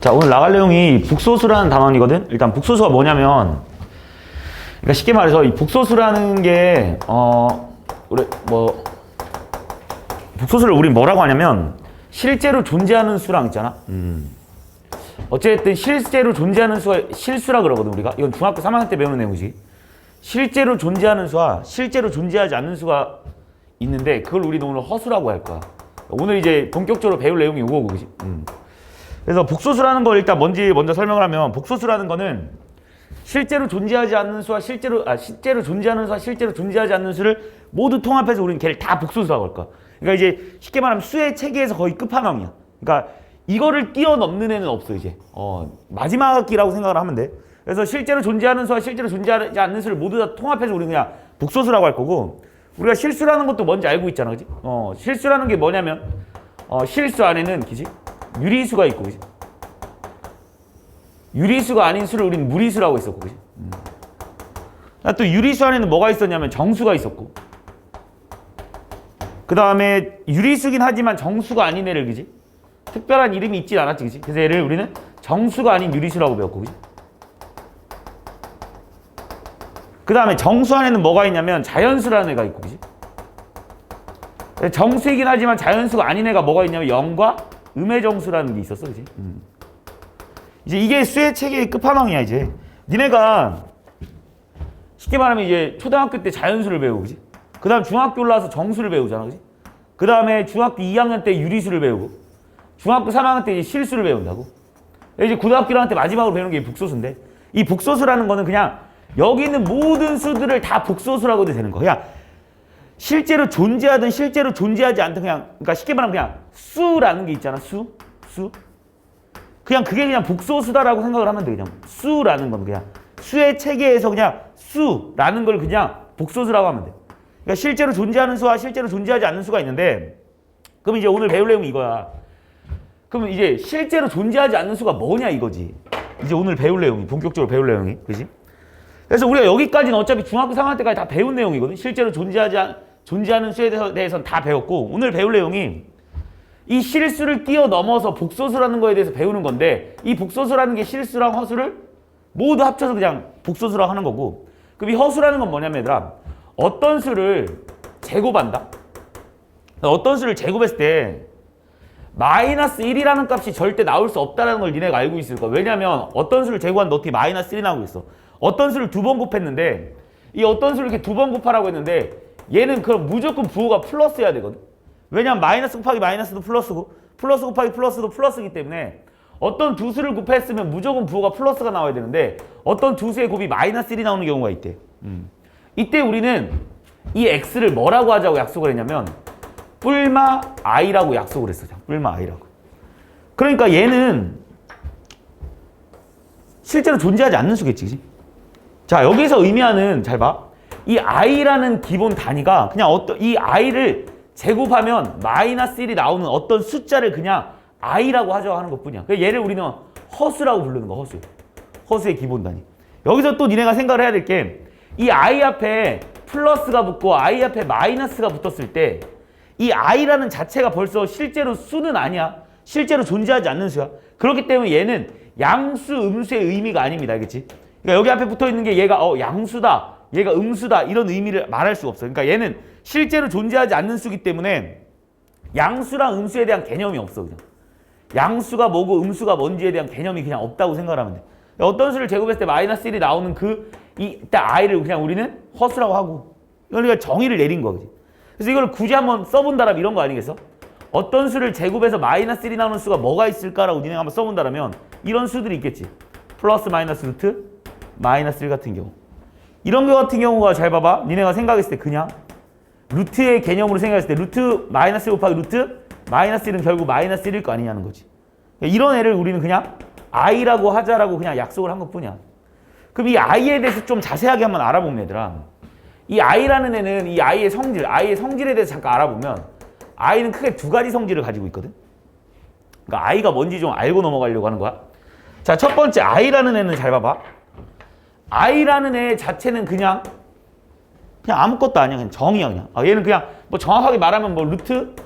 자, 오늘 나갈 내용이 북소수라는 단원이거든. 일단 북소수가 뭐냐면, 그러니까 쉽게 말해서 이 북소수라는 게 북소수를 우리 뭐라고 하냐면 실제로 존재하는 수랑 있잖아. 어쨌든 실제로 존재하는 수가 실수라 그러거든 우리가. 이건 중학교 3학년 때 배우는 내용이지. 실제로 존재하는 수와 실제로 존재하지 않는 수가 있는데 그걸 우리는 오늘 허수라고 할 거야. 오늘 이제 본격적으로 배울 내용이 이거고, 그지? 그래서 북소수라는 걸 일단 뭔지 먼저 설명을 하면, 북소수라는 거는 실제로 존재하지 않는 수와 실제로 존재하는 수와 실제로 존재하지 않는 수를 모두 통합해서 우리는 걔를 다 북소수라고 할 거야. 그러니까 이제 쉽게 말하면 수의 체계에서 거의 끝판왕이야. 그러니까 이거를 뛰어넘는 애는 없어 이제. 마지막이라고 생각을 하면 돼. 그래서 실제로 존재하는 수와 실제로 존재하지 않는 수를 모두 다 통합해서 우리는 그냥 북소수라고 할 거고, 우리가 실수라는 것도 뭔지 알고 있잖아, 그지? 실수라는 게 뭐냐면 실수 안에는 그지? 유리수가 있고, 그지? 유리수가 아닌 수를 우리는 무리수라고 했었고, 그지? 또 유리수 안에는 뭐가 있었냐면 정수가 있었고, 그 다음에 유리수긴 하지만 정수가 아닌 애를, 그지? 특별한 이름이 있진 않았지, 그지? 그래서 얘를 우리는 정수가 아닌 유리수라고 배웠고, 그지? 그 다음에 정수 안에는 뭐가 있냐면 자연수라는 애가 있고, 그지? 정수이긴 하지만 자연수가 아닌 애가 뭐가 있냐면 0과 음의 정수라는 게 있었어, 그지? 이제 이게 수의 체계의 끝판왕이야, 이제. 니네가 쉽게 말하면 이제 초등학교 때 자연수를 배우고, 그지? 그 다음 중학교 올라와서 정수를 배우잖아, 그지? 그 다음에 중학교 2학년 때 유리수를 배우고, 중학교 3학년 때 이제 실수를 배운다고. 이제 고등학교 1학년 때 마지막으로 배우는 게 북소수인데, 이 북소수라는 거는 그냥 여기 있는 모든 수들을 다 북소수라고 해도 되는 거야. 그냥 실제로 존재하든 실제로 존재하지 않든 그냥, 그러니까 쉽게 말하면 그냥 수라는 게 있잖아, 수. 그냥 그게 그냥 북소수다라고 생각을 하면 돼. 그냥 수라는 건 그냥 수의 체계에서 그냥 수라는 걸 그냥 북소수라고 하면 돼. 그러니까 실제로 존재하는 수와 실제로 존재하지 않는 수가 있는데, 그럼 이제 오늘 배울 내용이 이거야. 그러면 이제 실제로 존재하지 않는 수가 뭐냐 이거지. 이제 오늘 배울 내용이, 본격적으로 배울 내용이, 그지? 그래서 우리가 여기까지는 어차피 중학교 3학년 때까지 다 배운 내용이거든. 실제로 존재하는 수에 대해서는 다 배웠고, 오늘 배울 내용이 이 실수를 뛰어넘어서 북소수라는 거에 대해서 배우는 건데, 이 북소수라는 게 실수랑 허수를 모두 합쳐서 그냥 북소수라고 하는 거고, 그럼 이 허수라는 건 뭐냐면 얘들아, 어떤 수를 제곱한다. 어떤 수를 제곱했을 때 마이너스 1이라는 값이 절대 나올 수 없다는 걸 니네가 알고 있을 거야. 왜냐면 어떤 수를 제곱하는데 어떻게 마이너스 1이 나오고 있어. 어떤 수를 2번 곱했는데, 이 어떤 수를 이렇게 2번 곱하라고 했는데 얘는 그럼 무조건 부호가 플러스여야 되거든. 왜냐면 마이너스 곱하기 마이너스도 플러스고, 플러스 곱하기 플러스도 플러스이기 때문에 어떤 두 수를 곱했으면 무조건 부호가 플러스가 나와야 되는데, 어떤 두 수의 곱이 마이너스 1이 나오는 경우가 있대. 이때 우리는 이 x를 뭐라고 하자고 약속을 했냐면 뿔마 i라고 약속을 했어. 뿔마 i라고. 그러니까 얘는 실제로 존재하지 않는 수겠지, 그치? 자, 여기서 의미하는, 잘 봐. 이 i라는 기본 단위가 그냥 이 i를 제곱하면 마이너스 1이 나오는 어떤 숫자를 그냥 i라고 하자고 하는 것 뿐이야. 얘를 우리는 허수라고 부르는 거, 허수. 허수의 기본 단위. 여기서 또 니네가 생각을 해야 될 게, 이 i 앞에 플러스가 붙고 i 앞에 마이너스가 붙었을 때 이 i라는 자체가 벌써 실제로 수는 아니야. 실제로 존재하지 않는 수야. 그렇기 때문에 얘는 양수, 음수의 의미가 아닙니다. 알겠지? 그러니까 여기 앞에 붙어 있는 게 얘가 양수다, 얘가 음수다, 이런 의미를 말할 수가 없어. 그러니까 얘는 실제로 존재하지 않는 수기 때문에 양수랑 음수에 대한 개념이 없어. 그냥 양수가 뭐고 음수가 뭔지에 대한 개념이 그냥 없다고 생각을 하면 돼. 어떤 수를 제곱했을 때 마이너스 1이 나오는 이때 i를 그냥 우리는 허수라고 하고, 이걸 우리가 정의를 내린 거지. 그래서 이걸 굳이 한번 써본다라면 이런 거 아니겠어? 어떤 수를 제곱해서 마이너스 1이 나오는 수가 뭐가 있을까라고 니네가 한번 써본다라면 이런 수들이 있겠지. 플러스 마이너스 루트 마이너스 1 같은 경우. 이런 거 같은 경우가, 잘 봐봐. 니네가 생각했을 때 그냥 루트의 개념으로 생각했을 때 루트 마이너스 1 곱하기 루트 마이너스 1은 결국 마이너스 1일 거 아니냐는 거지. 이런 애를 우리는 그냥 i라고 하자라고 그냥 약속을 한 것 뿐이야. 그럼 이 i에 대해서 좀 자세하게 한번 알아보면, 얘들아, 이 i라는 애는 이 i의 성질에 대해서 잠깐 알아보면, i는 크게 두 가지 성질을 가지고 있거든. 그러니까 i가 뭔지 좀 알고 넘어가려고 하는 거야. 자, 첫 번째 i라는 애는 잘 봐봐. i라는 애 자체는 그냥 아무것도 아니야. 그냥 정이야. 그냥 얘는 그냥 뭐 정확하게 말하면 뭐 루트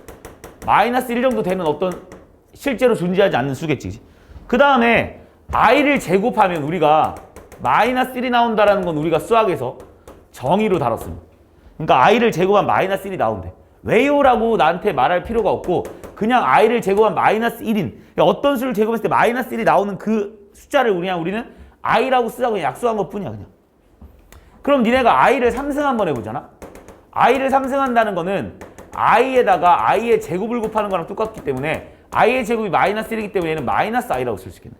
마이너스 1 정도 되는 어떤 실제로 존재하지 않는 수겠지. 그 다음에 i를 제곱하면 우리가 마이너스 1이 나온다라는 건 우리가 수학에서 정의로 다뤘습니다. 그러니까 i를 제곱하면 마이너스 1이 나온대. 왜요? 라고 나한테 말할 필요가 없고 그냥 i를 제곱하면 마이너스 1인 어떤 수를 제곱했을 때 마이너스 1이 나오는 그 숫자를 그냥 우리는 i라고 쓰자고 약속한 것 뿐이야 그냥. 그럼 니네가 i를 3승 한번 해보잖아. i를 3승한다는 거는 i에다가 i의 제곱을 곱하는 거랑 똑같기 때문에 i의 제곱이 마이너스 1이기 때문에 얘는 마이너스 i라고 쓸 수 있겠네.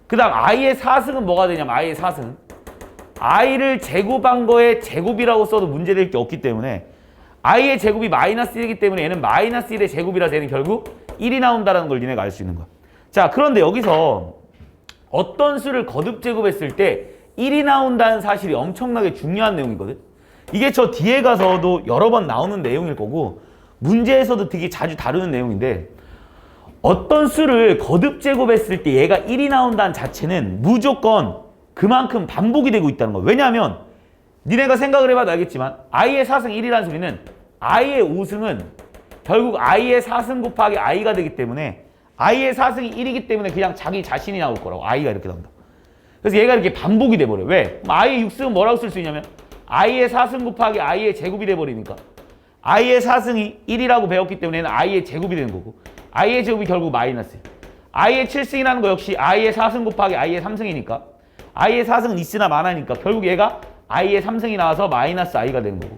그 다음 i의 4승은 뭐가 되냐면 i의 4승은 i를 제곱한 거에 제곱이라고 써도 문제될 게 없기 때문에 i의 제곱이 마이너스 1이기 때문에 얘는 마이너스 1의 제곱이라서 얘는 결국 1이 나온다는 걸 니네가 알 수 있는 거야. 자, 그런데 여기서 어떤 수를 거듭 제곱했을 때 1이 나온다는 사실이 엄청나게 중요한 내용이거든. 이게 저 뒤에 가서도 여러 번 나오는 내용일 거고 문제에서도 되게 자주 다루는 내용인데 어떤 수를 거듭 제곱했을 때 얘가 1이 나온다는 자체는 무조건 그만큼 반복이 되고 있다는 거야. 왜냐하면 니네가 생각을 해봐도 알겠지만 i의 4승 1이라는 소리는 i의 5승은 결국 i의 4승 곱하기 i가 되기 때문에 i의 4승이 1이기 때문에 그냥 자기 자신이 나올 거라고. i가 이렇게 나온다. 그래서 얘가 이렇게 반복이 돼버려. 왜? i의 6승은 뭐라고 쓸 수 있냐면 i의 4승 곱하기 i의 제곱이 돼버리니까 i의 4승이 1이라고 배웠기 때문에 얘는 i의 제곱이 되는 거고 i의 제곱이 결국 마이너스 i의 7승이라는 거 역시 i의 4승 곱하기 i의 3승이니까 i의 4승은 있으나 마나니까 결국 얘가 i의 3승이 나와서 마이너스 i가 되는 거고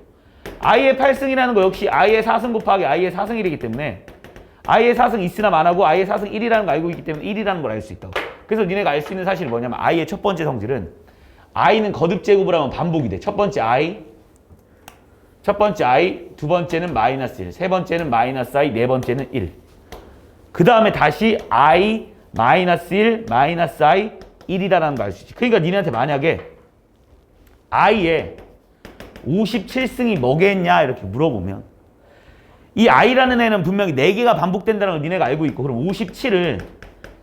i의 8승이라는 거 역시 i의 4승 곱하기 i의 4승1이기 때문에 i의 4승 있으나 마나고 i의 4승 1이라는 거 알고 있기 때문에 1이라는 걸 알 수 있다고. 그래서 니네가 알 수 있는 사실이 뭐냐면 i의 첫 번째 성질은 i는 거듭 제곱을 하면 반복이 돼. 첫 번째 i, 두 번째는 마이너스 1, 세 번째는 마이너스 i, 네 번째는 1. 그 다음에 다시 i, 마이너스 1, 마이너스 i, 1이라는 걸 알 수 있지. 그러니까 니네한테 만약에 i의 57승이 뭐겠냐 이렇게 물어보면 이 i라는 애는 분명히 4개가 반복된다는 걸 니네가 알고 있고 그럼 57을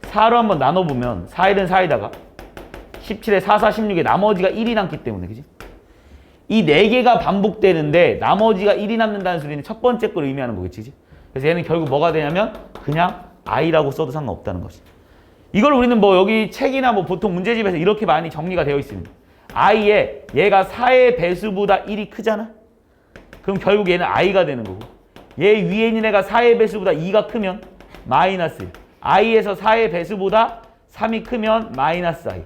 4로 한번 나눠보면 4일은 4에다가 17에 4, 4, 16에 나머지가 1이 남기 때문에 그지? 이 4개가 반복되는데 나머지가 1이 남는다는 소리는 첫 번째 걸 의미하는 거겠지 그지? 그래서 얘는 결국 뭐가 되냐면 그냥 i라고 써도 상관없다는 것이. 이걸 우리는 뭐 여기 책이나 뭐 보통 문제집에서 이렇게 많이 정리가 되어 있습니다. i에 얘가 4의 배수보다 1이 크잖아? 그럼 결국 얘는 i가 되는 거고 얘 위에 있는 애가 4의 배수보다 2가 크면 마이너스 1 i에서 4의 배수보다 3이 크면 마이너스 i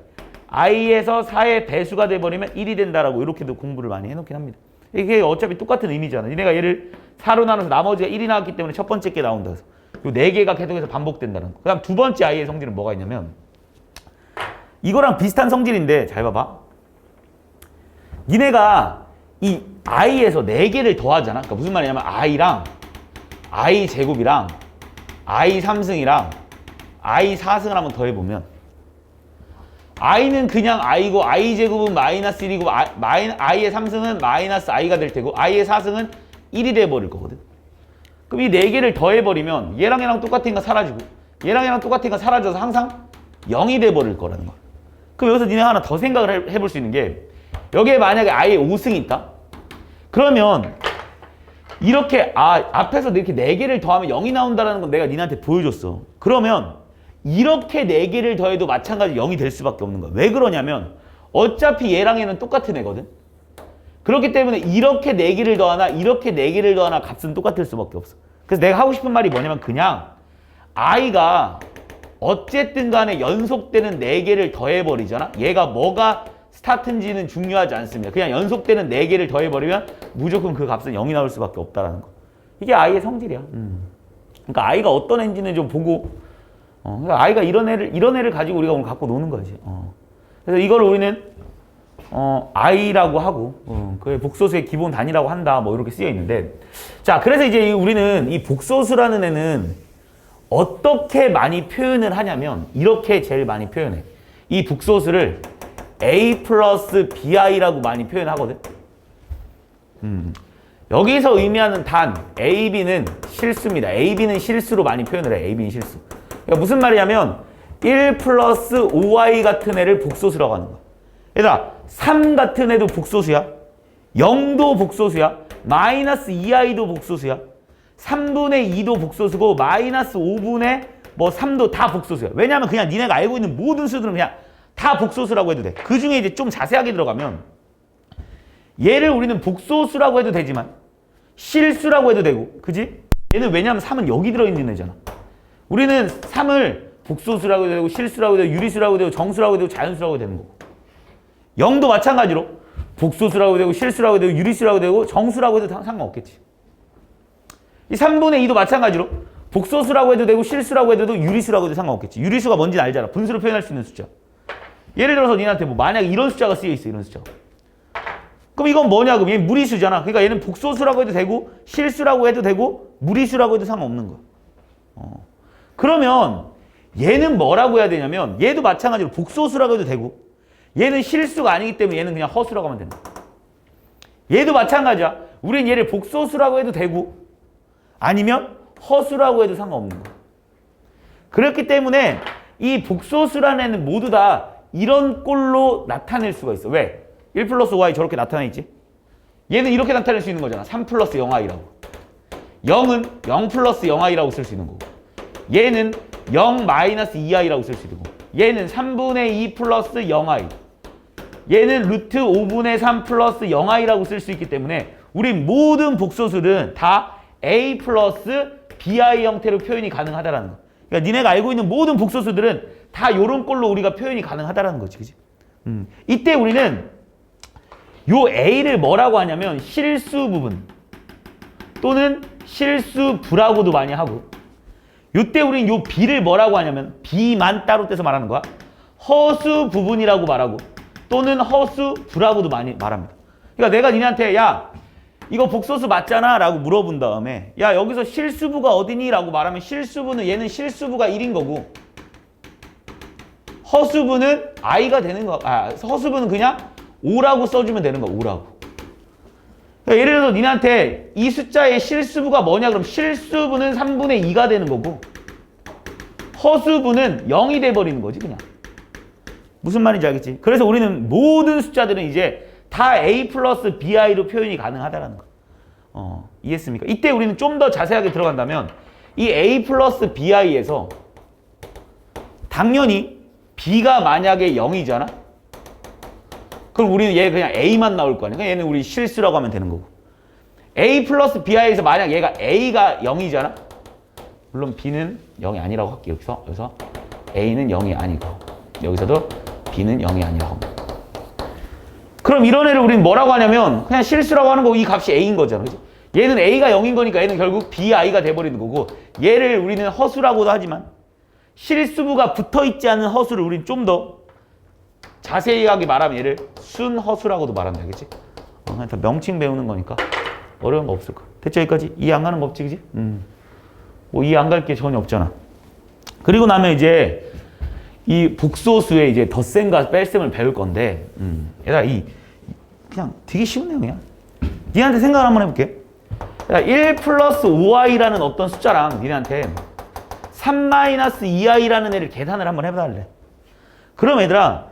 i에서 4의 배수가 돼버리면 1이 된다라고 이렇게도 공부를 많이 해놓긴 합니다. 이게 어차피 똑같은 의미잖아. 얘가 얘를 4로 나눠서 나머지가 1이 나왔기 때문에 첫 번째 게 나온다. 그래서 요 4개가 계속해서 반복된다는 거. 그 다음 두 번째 i의 성질은 뭐가 있냐면 이거랑 비슷한 성질인데 잘 봐봐. 니네가 이 i에서 4개를 더하잖아. 그러니까 무슨 말이냐면 i랑 i 제곱이랑 i 3승이랑 i 4승을 한번 더해보면 i는 그냥 i고 i 제곱은 마이너스 1이고 i의 3승은 마이너스 i가 될 테고 i의 4승은 1이 돼버릴 거거든. 그럼 이 4개를 더해버리면 얘랑 얘랑 똑같으니까 사라지고 얘랑 얘랑 똑같으니까 사라져서 항상 0이 돼버릴 거라는 거야. 그럼 여기서 니네 하나 더 생각을 해볼 수 있는 게 여기에 만약에 i의 5승이 있다? 그러면 이렇게 앞에서 이렇게 4개를 더하면 0이 나온다는 건 내가 니네한테 보여줬어. 그러면 이렇게 4개를 더해도 마찬가지로 0이 될 수밖에 없는 거야. 왜 그러냐면 어차피 얘랑 얘는 똑같은 애거든. 그렇기 때문에 이렇게 4개를 더하나 이렇게 4개를 더하나 값은 똑같을 수밖에 없어. 그래서 내가 하고 싶은 말이 뭐냐면 그냥 i가 어쨌든 간에 연속되는 4개를 더해버리잖아. 얘가 뭐가 스타트인지는 중요하지 않습니다. 그냥 연속되는 4개를 더해버리면 무조건 그 값은 0이 나올 수밖에 없다라는 거. 이게 i의 성질이야. 그러니까 i가 어떤 애인지는 좀 보고 그러니까 i가 이런 애를 가지고 우리가 오늘 갖고 노는 거지. 그래서 이걸 우리는 i라고 하고 그게 복소수의 기본 단위라고 한다. 뭐 이렇게 쓰여 있는데 자 그래서 이제 우리는 이 복소수라는 애는 어떻게 많이 표현을 하냐면 이렇게 제일 많이 표현해. 이 복소수를 a 플러스 bi라고 많이 표현하거든. 여기서 의미하는 단 a, b는 실수입니다. a, b는 실수로 많이 표현을 해. a, b는 실수. 그러니까 무슨 말이냐면 1 플러스 5y 같은 애를 복소수라고 하는 거야. 얘들아 3 같은 애도 복소수야. 0도 복소수야. 마이너스 2i도 복소수야. 3분의 2도 복소수고 마이너스 5분의 뭐 3도 다 복소수야. 왜냐하면 그냥 니네가 알고 있는 모든 수들은 그냥 다 복소수라고 해도 돼. 그 중에 이제 좀 자세하게 들어가면 얘를 우리는 복소수라고 해도 되지만 실수라고 해도 되고, 그지? 얘는 왜냐하면 3은 여기 들어있는 애잖아. 우리는 3을 복소수라고 해도 되고 실수라고 해도 되고 유리수라고 해도 되고 정수라고 해도 되고 자연수라고 해도 되는 거고, 0도 마찬가지로 복소수라고 해도 되고 실수라고 해도 되고 유리수라고 해도 되고 정수라고 해도 상관없겠지. 이 3분의 2도 마찬가지로 복소수라고 해도 되고 실수라고 해도 되고 유리수라고 해도 상관없겠지. 유리수가 뭔지는 알잖아. 분수로 표현할 수 있는 숫자. 예를 들어서 니한테 뭐 만약에 이런 숫자가 쓰여 있어. 이런 숫자. 그럼 이건 뭐냐? 그럼 얘 무리수잖아. 그러니까 얘는 복소수라고 해도 되고 실수라고 해도 되고 무리수라고 해도 상관없는 거야. 그러면 얘는 뭐라고 해야 되냐면 얘도 마찬가지로 복소수라고 해도 되고 얘는 실수가 아니기 때문에 얘는 그냥 허수라고 하면 된다. 얘도 마찬가지야. 우린 얘를 복소수라고 해도 되고 아니면 허수라고 해도 상관없는 거야. 그렇기 때문에 이 복소수라는 애는 모두 다 이런 꼴로 나타낼 수가 있어. 왜? 1 플러스 5i 저렇게 나타나 있지? 얘는 이렇게 나타낼 수 있는 거잖아. 3 플러스 0i라고. 0은 0 플러스 0i라고 쓸 수 있는 거고, 얘는 0 마이너스 2i라고 쓸 수 있는 거고, 얘는 3분의 2 플러스 0i, 얘는 루트 5분의 3 플러스 0i라고 쓸 수 있기 때문에 우리 모든 복소수는 다 a 플러스 bi 형태로 표현이 가능하다라는 거. 그러니까 니네가 알고 있는 모든 복소수들은 다 요런 꼴로 우리가 표현이 가능하다라는 거지. 그치? 이때 우리는 요 a를 뭐라고 하냐면 실수 부분 또는 실수부라고도 많이 하고, 요때 우리는 요 b를 뭐라고 하냐면 b만 따로 떼서 말하는 거야. 허수 부분이라고 말하고 또는 허수부라고도 많이 말합니다. 그러니까 내가 니네한테 야 이거 복소수 맞잖아 라고 물어본 다음에 야 여기서 실수부가 어디니? 라고 말하면 실수부는 얘는 실수부가 1인 거고 허수부는 i가 되는 거. 허수부는 그냥 5라고 써주면 되는 거야. 5라고. 그러니까 예를 들어서 니네한테 이 숫자의 실수부가 뭐냐? 그럼 실수부는 3분의 2가 되는 거고 허수부는 0이 돼버리는 거지 그냥. 무슨 말인지 알겠지? 그래서 우리는 모든 숫자들은 이제 다 a 플러스 bi로 표현이 가능하다라는 거. 이해했습니까? 이때 우리는 좀 더 자세하게 들어간다면 이 a 플러스 bi에서 당연히 b가 만약에 0이잖아? 그럼 우리는 얘 그냥 a만 나올 거 아니야? 얘는 우리 실수라고 하면 되는 거고. a 플러스 bi에서 만약 얘가 a가 0이잖아? 물론 b는 0이 아니라고 할게. 여기서 a는 0이 아니고 여기서도 b는 0이 아니라고 합니다. 그럼 이런 애를 우리는 뭐라고 하냐면 그냥 실수라고 하는 거고 이 값이 a인 거잖아. 그치? 얘는 a가 0인 거니까 얘는 결국 bi가 돼버리는 거고, 얘를 우리는 허수라고도 하지만 실수부가 붙어있지 않은 허수를 우리는 좀 더 자세하게 말하면 얘를 순허수라고도 말한다. 그치? 그냥 다 명칭 배우는 거니까 어려운 거 없을 거야. 대체 여기까지 이해 안 가는 거 없지? 그치? 뭐 이해 안 갈 게 전혀 없잖아. 그리고 나면 이제 이 복소수의 이제 덧셈과 뺄셈을 배울 건데, 얘들아 그냥 되게 쉬운 내용이야. 니한테 생각을 한번 해볼게. 1 플러스 5i라는 어떤 숫자랑 니네한테 3-2i라는 애를 계산을 한번 해봐달래. 그럼 얘들아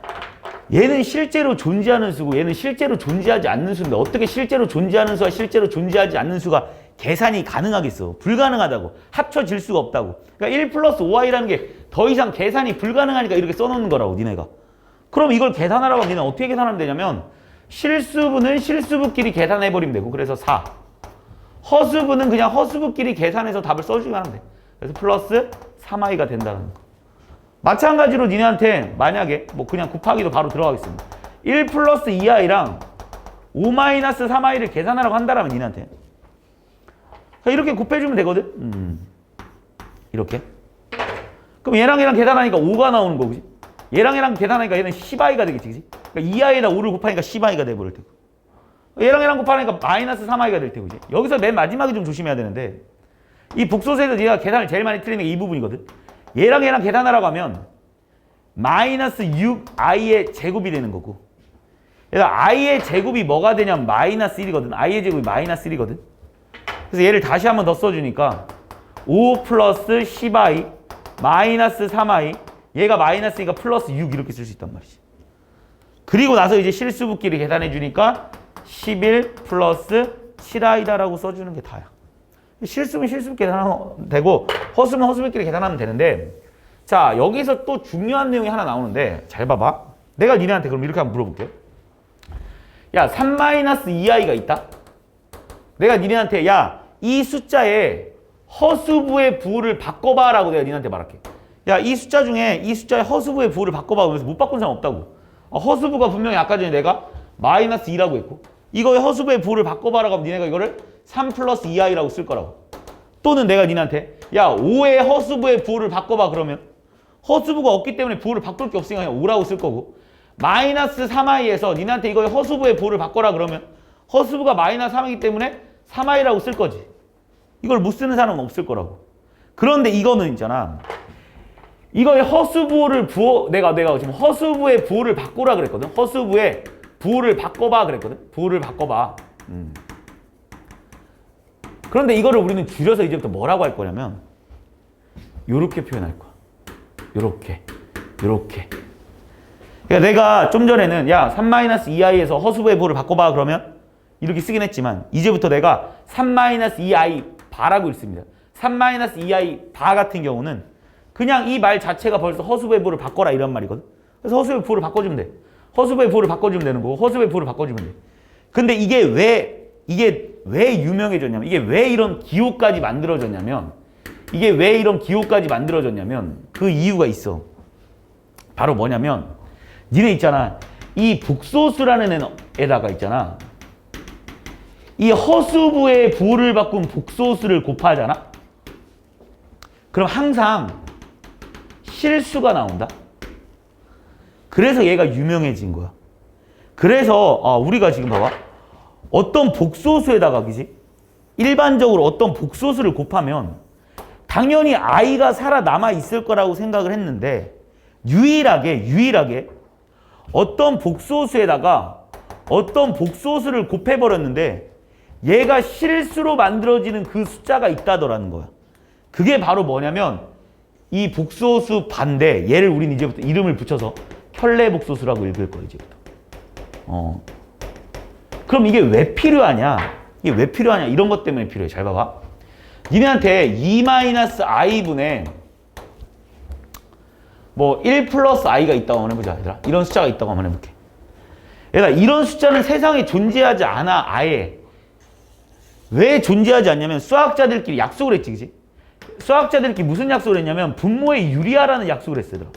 얘는 실제로 존재하는 수고 얘는 실제로 존재하지 않는 수인데 어떻게 실제로 존재하는 수와 실제로 존재하지 않는 수가 계산이 가능하겠어? 불가능하다고. 합쳐질 수가 없다고. 그러니까 1 플러스 5i라는 게 더 이상 계산이 불가능하니까 이렇게 써놓는 거라고 니네가. 그럼 이걸 계산하라고 하면 니네 어떻게 계산하면 되냐면 실수부는 실수부끼리 계산해버리면 되고, 그래서 4. 허수부는 그냥 허수부끼리 계산해서 답을 써주면 하면 돼. 그래서 플러스 3i가 된다는 거. 마찬가지로 니네한테 만약에 뭐 그냥 곱하기도 바로 들어가겠습니다. 1 플러스 2i랑 5 마이너스 3i를 계산하라고 한다라면 니네한테 이렇게 곱해주면 되거든. 이렇게. 그럼 얘랑 계산하니까 5가 나오는 거지. 얘랑 계산하니까 얘는 10i가 되겠지. 그치? 그러니까 2i에다 5를 곱하니까 10i가 돼버릴 테고, 얘랑 곱하니까 마이너스 3i가 될 테고. 여기서 맨 마지막에 좀 조심해야 되는데 이 복소수에서 네가 계산을 제일 많이 틀리는 게 이 부분이거든. 얘랑 계산하라고 하면 마이너스 6i의 제곱이 되는 거고, 그래서 i의 제곱이 뭐가 되냐면 마이너스 1이거든. i의 제곱이 마이너스 1이거든. 그래서 얘를 다시 한번 더 써주니까 5 플러스 10i 마이너스 3i, 얘가 마이너스니까 플러스 6 이렇게 쓸 수 있단 말이지. 그리고 나서 이제 실수부끼리 계산해 주니까 11 플러스 7i다라고 써주는 게 다야. 실수면 실수 계산하면 되고 허수면 허수끼리 계산하면 되는데 자 여기서 또 중요한 내용이 하나 나오는데 잘 봐봐. 내가 니네한테 그럼 이렇게 한번 물어볼게. 야 3-2i가 있다. 내가 니네한테 야 이 숫자에 허수부의 부호를 바꿔봐 라고 내가 니네한테 말할게. 야 이 숫자 중에 이 숫자의 허수부의 부호를 바꿔봐. 그래서 못 바꾼 사람 없다고. 허수부가 분명히 아까 전에 내가 -2라고 했고 이거의 허수부의 부호를 바꿔봐라고 하면 니네가 이거를 3 플러스 2i라고 쓸 거라고. 또는 내가 니네한테 야 5의 허수부의 부호를 바꿔봐 그러면 허수부가 없기 때문에 부호를 바꿀 게 없으니까 그냥 5라고 쓸 거고 -3i에서 니네한테 이거의 허수부의 부호를 바꿔라 그러면 허수부가 -3이기 때문에 3i라고 쓸 거지. 이걸 못 쓰는 사람은 없을 거라고. 그런데 이거는 있잖아. 이거의 허수부를 내가 지금 허수부의 부호를 바꾸라 그랬거든. 허수부의 부호를 바꿔봐 그랬거든. 부호를 바꿔봐. 그런데 이거를 우리는 줄여서 이제부터 뭐라고 할 거냐면 요렇게 표현할 거야. 요렇게. 그러니까 내가 좀 전에는 야 3-2i에서 허수부의 부호를 바꿔봐 그러면 이렇게 쓰긴 했지만 이제부터 내가 3-2i 바라고 있습니다. 3-2i 바 같은 경우는 그냥 이 말 자체가 벌써 허수부의 부호를 바꿔라 이런 말이거든. 그래서 허수부의 부호를 바꿔주면 돼. 허수부의 부호를 바꿔주면 되는 거고 허수부의 부호를 바꿔주면 돼. 근데 이게 왜 유명해졌냐면 이게 왜 이런 기호까지 만들어졌냐면 그 이유가 있어. 바로 뭐냐면 니네 있잖아. 이 복소수라는 애다가 있잖아. 이 허수부의 부호를 바꾼 복소수를 곱하잖아. 그럼 항상 실수가 나온다. 그래서 얘가 유명해진 거야. 그래서 우리가 지금 봐봐. 어떤 복소수에다가 그지? 일반적으로 어떤 복소수를 곱하면 당연히 i가 살아남아 있을 거라고 생각을 했는데 유일하게 어떤 복소수에다가 어떤 복소수를 곱해버렸는데 얘가 실수로 만들어지는 그 숫자가 있다더라는 거야. 그게 바로 뭐냐면 이 복소수 반대 얘를 우린 이제부터 이름을 붙여서 켤레복소수라고 읽을 거야 이제부터. 그럼 이게 왜 필요하냐? 이런 것 때문에 필요해. 잘 봐봐. 니네한테 2-i분의 뭐 1 플러스 i가 있다고 한번 해보자 얘들아. 이런 숫자가 있다고 한번 해볼게. 얘들아 이런 숫자는 세상에 존재하지 않아. 아예. 왜 존재하지 않냐면 수학자들끼리 약속을 했지 그치? 수학자들끼리 무슨 약속을 했냐면 분모에 유리하라는 약속을 했어. 얘들아.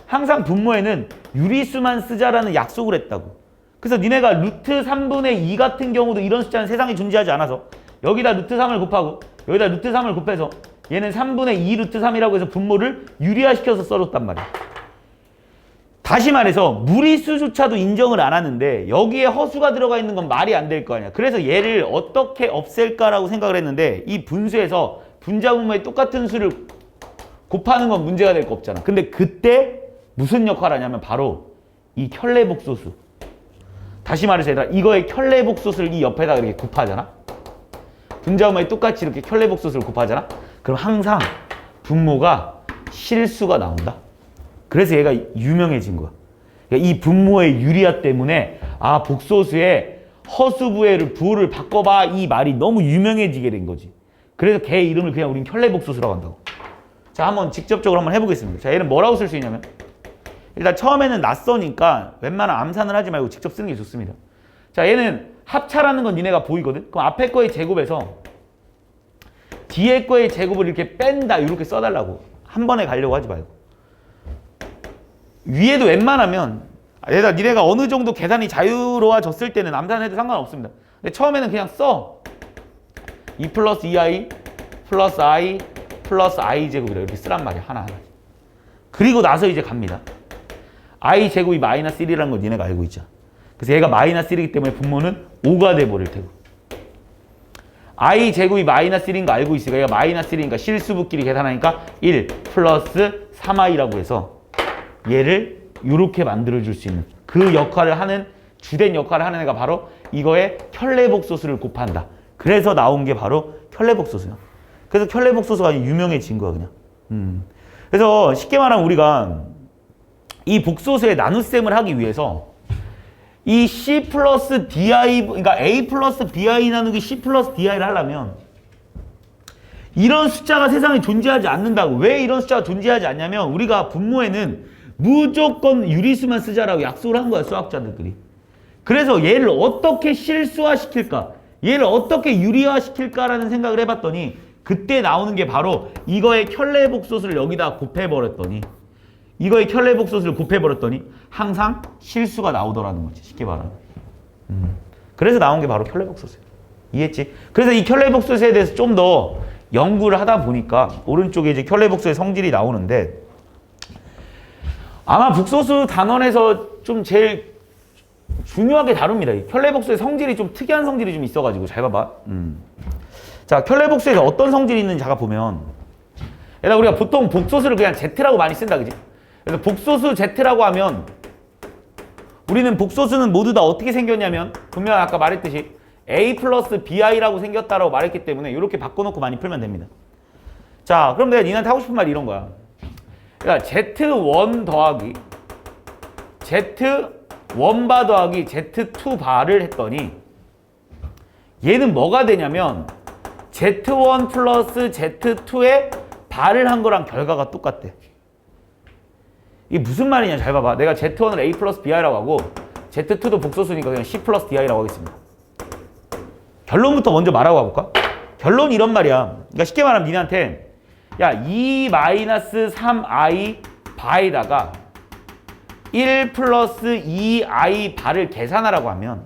항상 분모에는 유리수만 쓰자라는 약속을 했다고. 그래서 니네가 루트 3분의 2 같은 경우도 이런 숫자는 세상에 존재하지 않아서 여기다 루트 3을 곱하고 여기다 루트 3을 곱해서 얘는 3분의 2 루트 3이라고 해서 분모를 유리화시켜서 써줬단 말이야. 다시 말해서 무리수조차도 인정을 안 하는데 여기에 허수가 들어가 있는 건 말이 안 될 거 아니야. 그래서 얘를 어떻게 없앨까라고 생각을 했는데 이 분수에서 분자분모의 똑같은 수를 곱하는 건 문제가 될 거 없잖아. 근데 그때 무슨 역할을 하냐면 바로 이 켤레복소수. 다시 말해서 얘들아 이거의 켤레복소수를 이 옆에다 이렇게 곱하잖아. 분자분모에 똑같이 이렇게 켤레복소수를 곱하잖아. 그럼 항상 분모가 실수가 나온다. 그래서 얘가 유명해진 거야. 그러니까 이 분모의 유리화 때문에 복소수의 허수부의 부호를 바꿔봐 이 말이 너무 유명해지게 된 거지. 그래서 걔 이름을 그냥 우린 켤레복소수라고 한다고. 자 한번 직접적으로 한번 해보겠습니다. 자 얘는 뭐라고 쓸 수 있냐면 일단 처음에는 낯서니까 웬만한 암산을 하지 말고 직접 쓰는 게 좋습니다. 자 얘는 합차라는 건 니네가 보이거든. 그럼 앞에 거의 제곱에서 뒤에 거의 제곱을 이렇게 뺀다 이렇게 써달라고. 한 번에 가려고 하지 말고. 위에도 웬만하면 니네가 어느 정도 계산이 자유로워졌을 때는 암산해도 상관없습니다. 근데 처음에는 그냥 써. 2 플러스 2i 플러스 i 플러스 i 제곱이라 이렇게 쓰란 말이야. 하나하나. 그리고 나서 이제 갑니다. i 제곱이 마이너스 1이라는 걸 니네가 알고 있죠. 그래서 얘가 마이너스 1이기 때문에 분모는 5가 돼버릴 테고. i 제곱이 마이너스 1인 거 알고 있으니까 얘가 마이너스 1이니까 실수부끼리 계산하니까 1 플러스 3i라고 해서 얘를 이렇게 만들어줄 수 있는 그 역할을 하는 주된 역할을 하는 애가 바로 이거의 켤레복소수를 곱한다. 그래서 나온 게 바로 켤레복소수야. 그래서 켤레복소수가 유명해진 거야 그냥. 그래서 쉽게 말하면 우리가 이 복소수의 나눗셈을 하기 위해서 이 C 플러스 DI, 그러니까 A 플러스 BI 나누기 C 플러스 DI를 하려면 이런 숫자가 세상에 존재하지 않는다고. 왜 이런 숫자가 존재하지 않냐면 우리가 분모에는 무조건 유리수만 쓰자라고 약속을 한 거야, 수학자들끼리. 그래서 얘를 어떻게 실수화시킬까? 얘를 어떻게 유리화시킬까라는 생각을 해봤더니 그때 나오는 게 바로 이거의 켤레복소수를 여기다 곱해버렸더니 이거의 켤레복소수를 곱해버렸더니 항상 실수가 나오더라는 거지, 쉽게 말하면. 그래서 나온 게 바로 켤레복소수야. 이해했지? 그래서 이 켤레복소수에 대해서 좀 더 연구를 하다 보니까 오른쪽에 이제 켤레복소의 성질이 나오는데 아마 북소수 단원에서 좀 제일 중요하게 다룹니다. 이 켤레복소의 성질이 좀 특이한 성질이 좀 있어가지고 잘 봐봐. 자, 켤레복소에서 어떤 성질이 있는지 잠깐 보면 일단 우리가 보통 복소수를 그냥 Z라고 많이 쓴다, 그지? 그래서 복소수 Z라고 하면 우리는 복소수는 모두 다 어떻게 생겼냐면 분명 아까 말했듯이 A 플러스 BI라고 생겼다라고 말했기 때문에 이렇게 바꿔놓고 많이 풀면 됩니다. 자, 그럼 내가 니한테 하고 싶은 말이 이런 거야. 그러니까 Z1 더하기 Z1바 더하기 Z2바를 했더니 얘는 뭐가 되냐면 Z1 플러스 Z2의 바를 한 거랑 결과가 똑같대. 이게 무슨 말이냐 잘 봐봐. 내가 Z1을 A 플러스 BI라고 하고 Z2도 복소수니까 그냥 C 플러스 DI라고 하겠습니다. 결론부터 먼저 말하고 가볼까? 결론이 이런 말이야. 그러니까 쉽게 말하면 니네한테 야 2-3i 바에다가 1 플러스 2i 바를 계산하라고 하면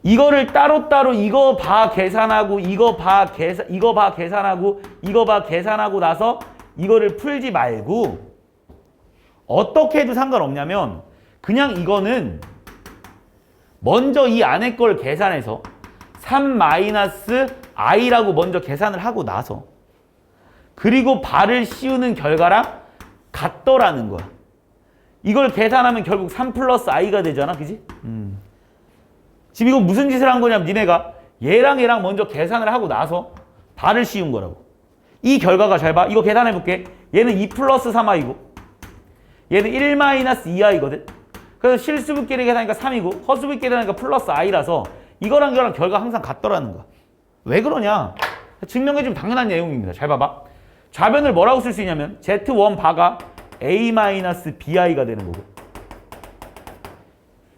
이거를 따로따로 이거 바 계산하고 이거 바 계산하고 이거 바 계산하고 나서 이거를 풀지 말고 어떻게 해도 상관없냐면 그냥 이거는 먼저 이 안에 걸 계산해서 3-i라고 먼저 계산을 하고 나서 그리고 바를 씌우는 결과랑 같더라는 거야. 이걸 계산하면 결국 3 플러스 i가 되잖아, 그지? 지금 이거 무슨 짓을 한 거냐면 니네가 얘랑 얘랑 먼저 계산을 하고 나서 바를 씌운 거라고. 이 결과가 잘 봐. 이거 계산해 볼게. 얘는 2 플러스 3i고 얘는 1 마이너스 2i거든. 그래서 실수분끼리 계산하니까 3이고 허수분끼리 계산하니까 플러스 i라서 이거랑 이거랑 결과 항상 같더라는 거야. 왜 그러냐? 증명해주면 당연한 내용입니다. 잘 봐봐. 좌변을 뭐라고 쓸 수 있냐면 Z1 바가 A-BI가 되는 거고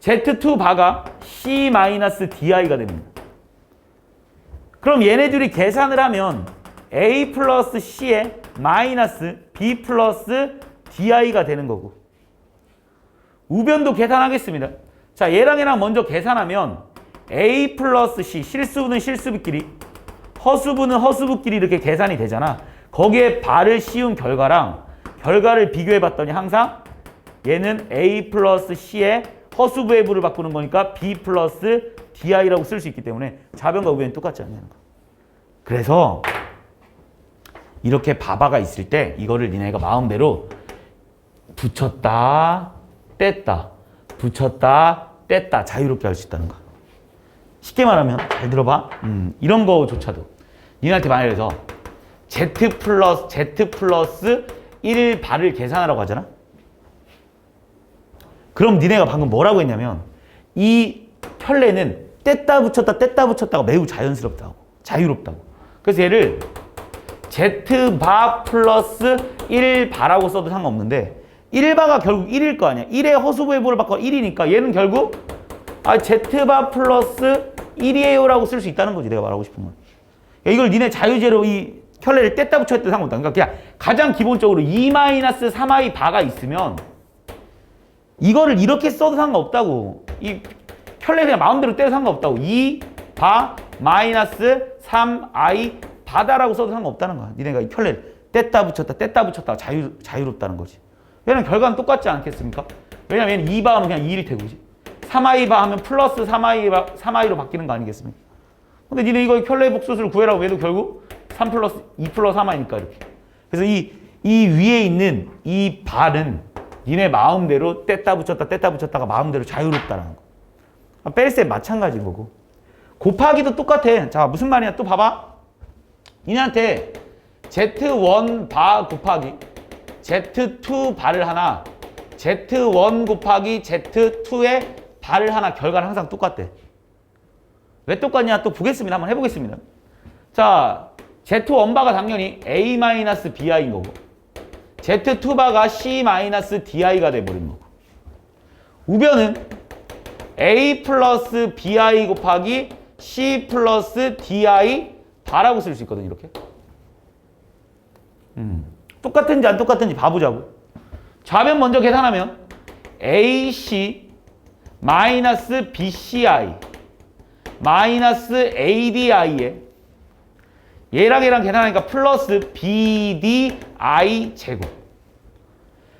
Z2 바가 C-DI가 됩니다. 그럼 얘네들이 계산을 하면 A 플러스 C에 마이너스 B 플러스 DI가 되는 거고 우변도 계산하겠습니다. 자, 얘랑 얘랑 먼저 계산하면 A 플러스 C, 실수분은 실수분끼리, 허수분은 허수분끼리 이렇게 계산이 되잖아. 거기에 바를 씌운 결과랑 결과를 비교해 봤더니 항상 얘는 A 플러스 C에 허수부의 부를 바꾸는 거니까 B 플러스 DI라고 쓸 수 있기 때문에 좌변과 우변이 똑같지 않냐는 거. 그래서 이렇게 바바가 있을 때 이거를 니네가 마음대로 붙였다 뗐다 붙였다 뗐다 자유롭게 할 수 있다는 거. 쉽게 말하면 잘 들어봐. 이런 거조차도 니네한테 말해서 Z 플러스 1 바를 계산하라고 하잖아. 그럼 니네가 방금 뭐라고 했냐면 이 켤레는 뗐다 붙였다가 매우 자연스럽다고 자유롭다고. 그래서 얘를 Z바 플러스 1바라고 써도 상관없는데 1바가 결국 1일 거 아니야. 1의 허수부의 부를 바꿔 1이니까 얘는 결국 Z바 플러스 1이에요 라고 쓸 수 있다는 거지. 내가 말하고 싶은 건. 이걸 니네 자유제로 이 켤레를 뗐다 붙였다 상관없다. 그러니까 그냥 가장 기본적으로 2-3i 바가 있으면 이거를 이렇게 써도 상관없다고. 이 켤레 그냥 마음대로 떼도 상관없다고. 2바 마이너스 3i 바다라고 써도 상관없다는 거야. 니네가 이 켤레를 뗐다 붙였다 자유롭다는 거지. 왜냐면 결과는 똑같지 않겠습니까? 왜냐면 얘는 2바 하면 그냥 2일 테고, 그지? 3i 바 하면 플러스 3i로 바뀌는 거 아니겠습니까? 근데 니네 이거 켤레 복소수를 구해라고 해도 결국 3 플러스 2 플러스 3i니까 이렇게. 그래서 이 위에 있는 이 발은 니네 마음대로 뗐다 붙였다가 마음대로 자유롭다라는 거. 뺄세 마찬가지인 거고. 곱하기도 똑같아. 자, 무슨 말이냐? 또 봐봐. 니네한테 Z1 바 곱하기 Z2 바를 하나, Z1 곱하기 Z2의 바를 하나 결과는 항상 똑같대. 왜 똑같냐? 또 보겠습니다. 한번 해보겠습니다. 자, Z1바가 당연히 A-BI인 거고 Z2바가 C-DI가 돼버린 거고 우변은 A 플러스 BI 곱하기 C 플러스 DI 바라고 쓸 수 있거든 이렇게. 똑같은지 안 똑같은지 봐보자고. 좌변 먼저 계산하면 AC 마이너스 BCI 마이너스 ADI에 얘랑 계산하니까 플러스 BDI 제곱.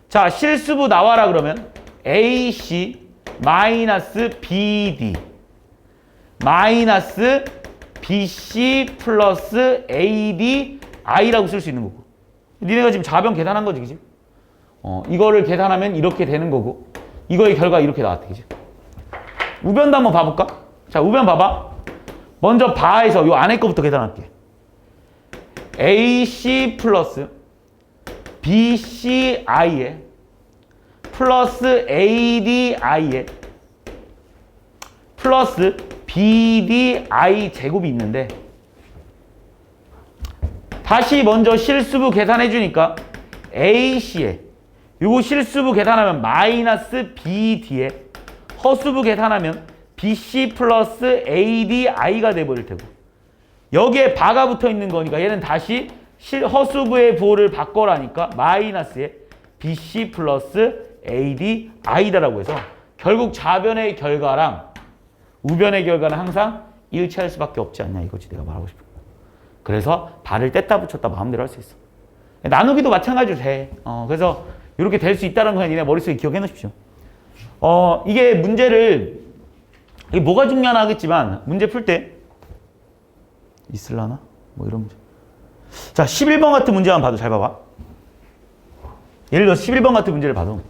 자, 실수부 나와라 그러면 AC 마이너스 BD 마이너스 BC 플러스 ADI라고 쓸 수 있는 거고. 니네가 지금 좌변 계산한 거지, 그지? 이거를 계산하면 이렇게 되는 거고 이거의 결과 이렇게 나왔대, 그지? 우변도 한번 봐볼까? 자, 우변 봐봐. 먼저 바에서 요 안에 거부터 계산할게. AC 플러스 BCI에 플러스 ADI에 플러스 BDI 제곱이 있는데 다시 먼저 실수부 계산해 주니까 AC에 요거 실수부 계산하면 마이너스 BD에 허수부 계산하면 BC 플러스 ADI가 돼버릴 테고 여기에 바가 붙어 있는 거니까 얘는 다시 허수부의 부호를 바꿔라니까 마이너스에 BC 플러스 ADI다라고 해서 결국 좌변의 결과랑 우변의 결과는 항상 일치할 수밖에 없지 않냐 이거지 내가 말하고 싶은 거. 그래서 발을 뗐다 붙였다 마음대로 할 수 있어. 나누기도 마찬가지로 돼. 그래서 이렇게 될 수 있다는 거 니네 머릿속에 기억해 놓으십시오. 이게 문제를 이게 뭐가 중요하나 하겠지만 문제 풀 때 있을라나? 뭐 이런 문제. 자, 11번 같은 문제 한번 봐도 잘 봐봐. 예를 들어 11번 같은 문제를 봐도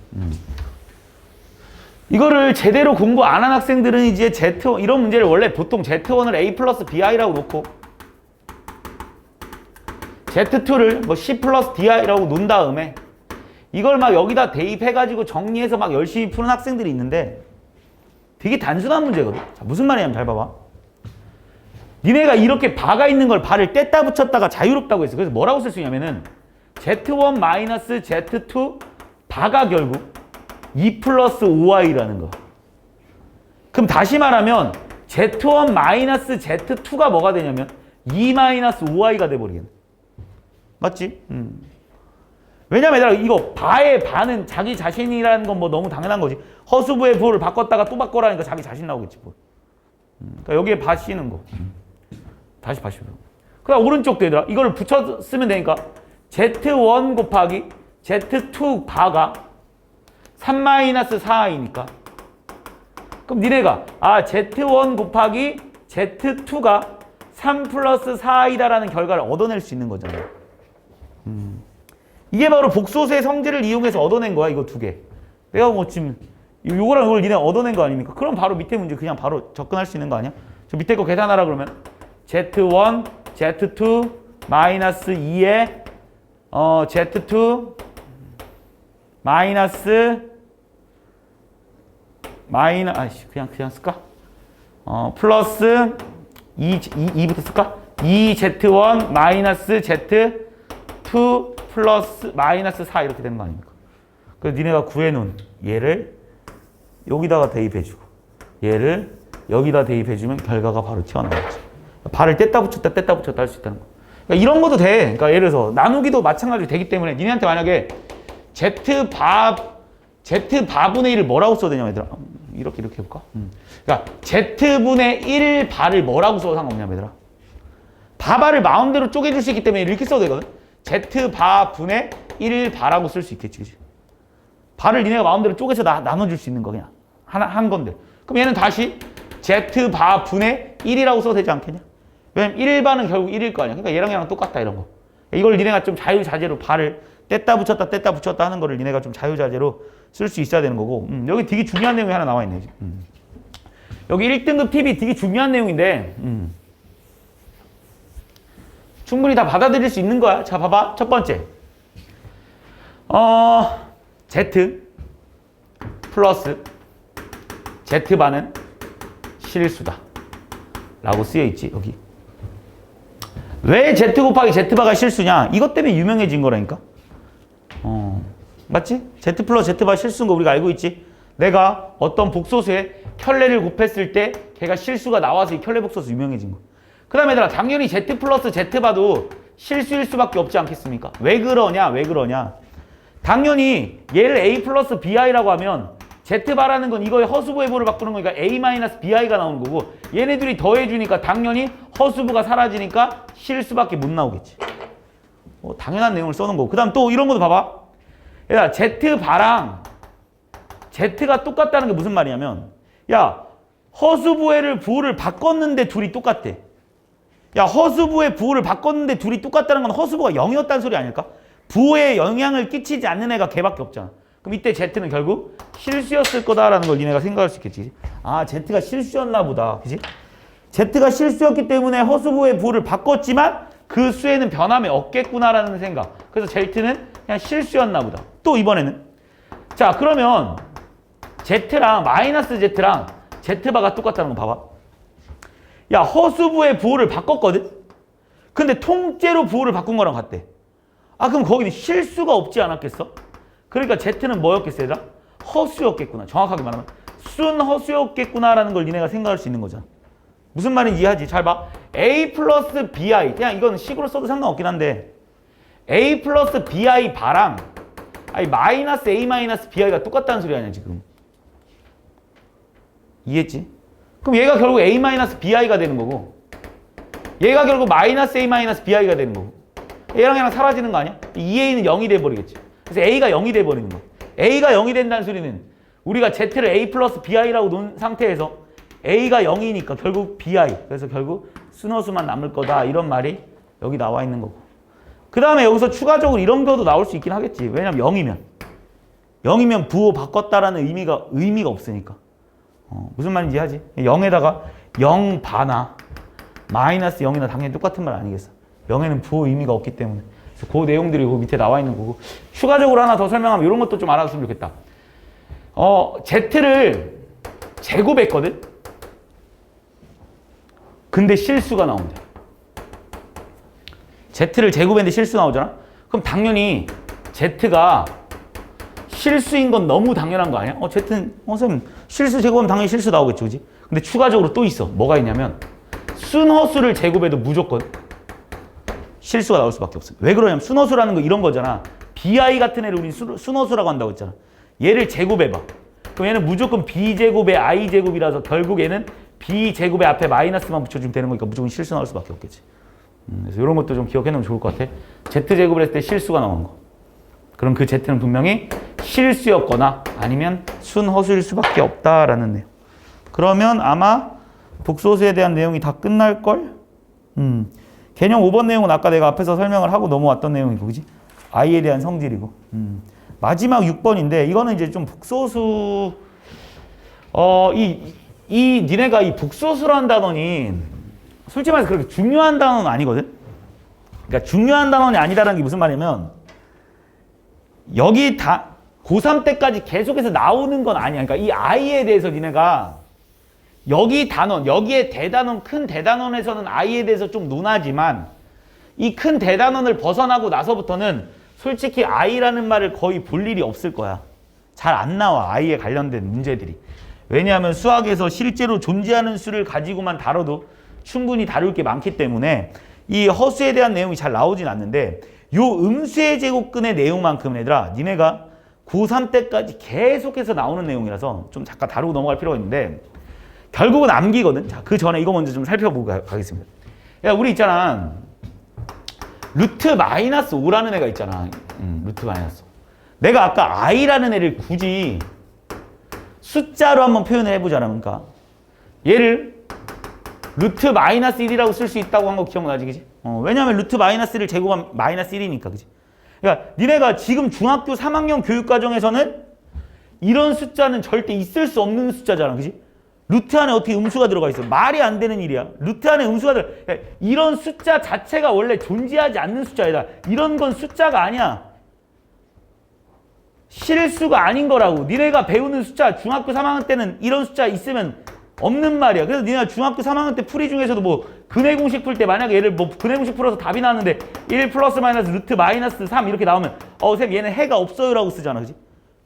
이거를 제대로 공부 안 한 학생들은 이제 Z1 이런 문제를 원래 보통 Z1을 A 플러스 BI라고 놓고 Z2를 뭐 C 플러스 DI라고 놓은 다음에 이걸 막 여기다 대입해가지고 정리해서 막 열심히 푸는 학생들이 있는데 되게 단순한 문제거든. 자, 무슨 말이냐면 잘 봐봐. 니네가 이렇게 바가 있는 걸 바를 뗐다 붙였다가 자유롭다고 했어. 그래서 뭐라고 쓸 수 있냐면은 Z1 마이너스 Z2 바가 결국 2 플러스 5i라는 거. 그럼 다시 말하면 Z1 마이너스 Z2가 뭐가 되냐면 2 마이너스 5i가 돼버리겠네. 맞지? 왜냐면 얘들아 이거 바의 바는 자기 자신이라는 건 뭐 너무 당연한 거지. 허수부의 부호를 바꿨다가 또 바꿔라니까 자기 자신 나오겠지 뭐. 그러니까 여기에 바 씌는 거. 다시 봐시오. 그다음 오른쪽도 얘들아 이걸 붙여 쓰면 되니까 Z1 곱하기 Z2 바가 3 마이너스 4i니까 그럼 니네가 Z1 곱하기 Z2가 3 플러스 4i다라는 결과를 얻어낼 수 있는 거잖아. 이게 바로 복소수의 성질을 이용해서 얻어낸 거야 이거 두 개. 내가 뭐 지금 요거랑 이걸 니네 얻어낸 거 아닙니까? 그럼 바로 밑에 문제 그냥 바로 접근할 수 있는 거 아니야? 저 밑에 거 계산하라 그러면 Z1, Z2 마이너스 2에 Z2 그냥 쓸까? 플러스 2부터 쓸까? 2Z1 마이너스 Z2 플러스 마이너스 4 이렇게 되는 거 아닙니까? 그래서 니네가 구해놓은 얘를 여기다가 대입해주고 얘를 여기다 대입해주면 결과가 바로 튀어나오지. 발을 뗐다 붙였다 할 수 있다는 거. 그러니까 이런 것도 돼. 그러니까 예를 들어서 나누기도 마찬가지로 되기 때문에 니네한테 만약에 Z바분의 1을 뭐라고 써야 되냐면 얘들아 이렇게 해볼까? 그러니까 Z분의 1 바를 뭐라고 써도 상관없냐면 얘들아 바바를 마음대로 쪼개줄 수 있기 때문에 이렇게 써도 되거든. Z바분의 1 바라고 쓸 수 있겠지, 그치? 바를 니네가 마음대로 쪼개서 나눠줄 수 있는 거 그냥 한 건데 그럼 얘는 다시 Z바분의 1이라고 써도 되지 않겠냐? 왜냐면 1바는 결국 1일 거 아니야. 그러니까 얘랑 똑같다 이런 거. 이걸 니네가 좀 자유자재로 발을 뗐다 붙였다 하는 거를 니네가 좀 자유자재로 쓸 수 있어야 되는 거고 여기 되게 중요한 내용이 하나 나와 있네. 여기 1등급 팁이 되게 중요한 내용인데 충분히 다 받아들일 수 있는 거야. 자 봐봐. 첫 번째 Z 플러스 Z바는 실수다 라고 쓰여있지 여기. 왜 Z 곱하기 Z바가 실수냐? 이것 때문에 유명해진 거라니까. 맞지? Z 플러스 Z바 실수인 거 우리가 알고 있지? 내가 어떤 복소수에 켤레를 곱했을 때 걔가 실수가 나와서 이 켤레 복소수 유명해진 거. 그 다음에 얘들아 당연히 Z 플러스 Z바도 실수일 수밖에 없지 않겠습니까? 왜 그러냐? 왜 그러냐? 당연히 얘를 A 플러스 BI라고 하면 Z바라는 건 이거의 허수부의 부를 바꾸는 거니까 A 마이너스 BI가 나오는 거고 얘네들이 더해주니까 당연히 허수부가 사라지니까 실수밖에 못 나오겠지. 당연한 내용을 써놓은 거고. 그 다음 또 이런 것도 봐봐. 얘들아 Z바랑 Z가 똑같다는 게 무슨 말이냐면 야 허수부의 부호를 바꿨는데 둘이 똑같대. 야 허수부의 부호를 바꿨는데 둘이 똑같다는 건 허수부가 0이었다는 소리 아닐까? 부호에 영향을 끼치지 않는 애가 걔밖에 없잖아. 그럼 이때 Z는 결국 실수였을 거다라는 걸 니네가 생각할 수 있겠지. 아 Z가 실수였나 보다. 그지? Z가 실수였기 때문에 허수부의 부호를 바꿨지만 그 수에는 변함이 없겠구나라는 생각. 그래서 Z는 그냥 실수였나 보다. 또 이번에는 자 그러면 Z랑 마이너스 Z랑 Z바가 똑같다는 거 봐봐. 야 허수부의 부호를 바꿨거든? 근데 통째로 부호를 바꾼 거랑 같대. 아 그럼 거기는 실수가 없지 않았겠어? 그러니까 Z는 뭐였겠어 얘들아? 허수였겠구나. 정확하게 말하면 순허수였겠구나라는 걸 니네가 생각할 수 있는 거잖아. 무슨 말인지 이해하지? 잘 봐. A 플러스 BI 그냥 이건 식으로 써도 상관없긴 한데 A 플러스 BI 바랑 아니 마이너스 A 마이너스 BI가 똑같다는 소리 아니야 지금. 이해했지? 그럼 얘가 결국 A 마이너스 BI가 되는 거고 얘가 결국 마이너스 A 마이너스 BI가 되는 거고 얘랑 얘랑 사라지는 거 아니야? 2A는 0이 돼버리겠지. 그래서 A가 0이 돼버리는 거야. A가 0이 된다는 소리는 우리가 Z를 A 플러스 BI라고 놓은 상태에서 A가 0이니까 결국 BI 그래서 결국 순허수만 남을 거다 이런 말이 여기 나와 있는 거고 그 다음에 여기서 추가적으로 이런 것도 나올 수 있긴 하겠지. 왜냐면 0이면 부호 바꿨다라는 의미가 없으니까. 무슨 말인지 하지? 0에다가 0 바나 마이너스 0이나 당연히 똑같은 말 아니겠어? 0에는 부호 의미가 없기 때문에. 그래서 그 내용들이 그 밑에 나와 있는 거고 추가적으로 하나 더 설명하면 이런 것도 좀 알아줬으면 좋겠다. Z를 제곱했거든? 근데 실수가 나온대. Z를 제곱했는데 실수 나오잖아? 그럼 당연히 Z가 실수인 건 너무 당연한 거 아니야? Z는 선생님 실수 제곱하면 당연히 실수 나오겠죠, 그지? 근데 추가적으로 또 있어. 뭐가 있냐면 순허수를 제곱해도 무조건 실수가 나올 수밖에 없어. 왜 그러냐면 순허수라는 거 이런 거잖아. BI 같은 애를 우린 순허수라고 한다고 했잖아. 얘를 제곱해봐. 그럼 얘는 무조건 B제곱에 I제곱이라서 결국 얘는 B제곱의 앞에 마이너스만 붙여주면 되는 거니까 무조건 실수 나올 수밖에 없겠지. 그래서 이런 것도 좀 기억해놓으면 좋을 것 같아. Z제곱을 했을 때 실수가 나오는 거. 그럼 그 Z는 분명히 실수였거나 아니면 순허수일 수밖에 없다라는 내용. 그러면 아마 복소수에 대한 내용이 다 끝날걸? 개념 5번 내용은 아까 내가 앞에서 설명을 하고 넘어왔던 내용이고, 그지? I에 대한 성질이고. 마지막 6번인데, 이거는 이제 좀 복소수, 니네가 이 복소수라는 단어니, 솔직히 말해서 그렇게 중요한 단어는 아니거든? 그러니까 중요한 단어는 아니다라는 게 무슨 말이냐면, 여기 다, 고3 때까지 계속해서 나오는 건 아니야. 그러니까 이 I에 대해서 니네가, 여기 단원, 여기에 대단원, 큰 대단원에서는 I에 대해서 좀 논하지만 이 큰 대단원을 벗어나고 나서부터는 솔직히 I라는 말을 거의 볼 일이 없을 거야. 잘 안 나와, I에 관련된 문제들이. 왜냐하면 수학에서 실제로 존재하는 수를 가지고만 다뤄도 충분히 다룰 게 많기 때문에 이 허수에 대한 내용이 잘 나오진 않는데 요 음수의 제곱근의 내용만큼 얘들아 니네가 고3 때까지 계속해서 나오는 내용이라서 좀 잠깐 다루고 넘어갈 필요가 있는데 결국은 암기거든. 자, 그 전에 이거 먼저 좀 살펴보고 가겠습니다. 야, 우리 있잖아. 루트 마이너스 5라는 애가 있잖아. 루트 마이너스 5. 내가 아까 I라는 애를 굳이 숫자로 한번 표현을 해보자라. 그러니까 얘를 루트 마이너스 1이라고 쓸 수 있다고 한 거 기억나지, 그지? 왜냐면 루트 마이너스 1을 제곱하면 마이너스 1이니까, 그지? 그러니까 니네가 지금 중학교 3학년 교육과정에서는 이런 숫자는 절대 있을 수 없는 숫자잖아, 그지? 루트 안에 어떻게 음수가 들어가 있어? 말이 안 되는 일이야. 루트 안에 음수가 이런 숫자 자체가 원래 존재하지 않는 숫자이다. 이런 건 숫자가 아니야. 실수가 아닌 거라고. 니네가 배우는 숫자 중학교 3학년 때는 이런 숫자 있으면 없는 말이야. 그래서 니네가 중학교 3학년 때 풀이 중에서도 뭐 근의 공식 풀 때 만약에 얘를 뭐 근의 공식 풀어서 답이 나왔는데 1 플러스 마이너스 루트 마이너스 3 이렇게 나오면 쌤 얘는 해가 없어요 라고 쓰잖아. 그지?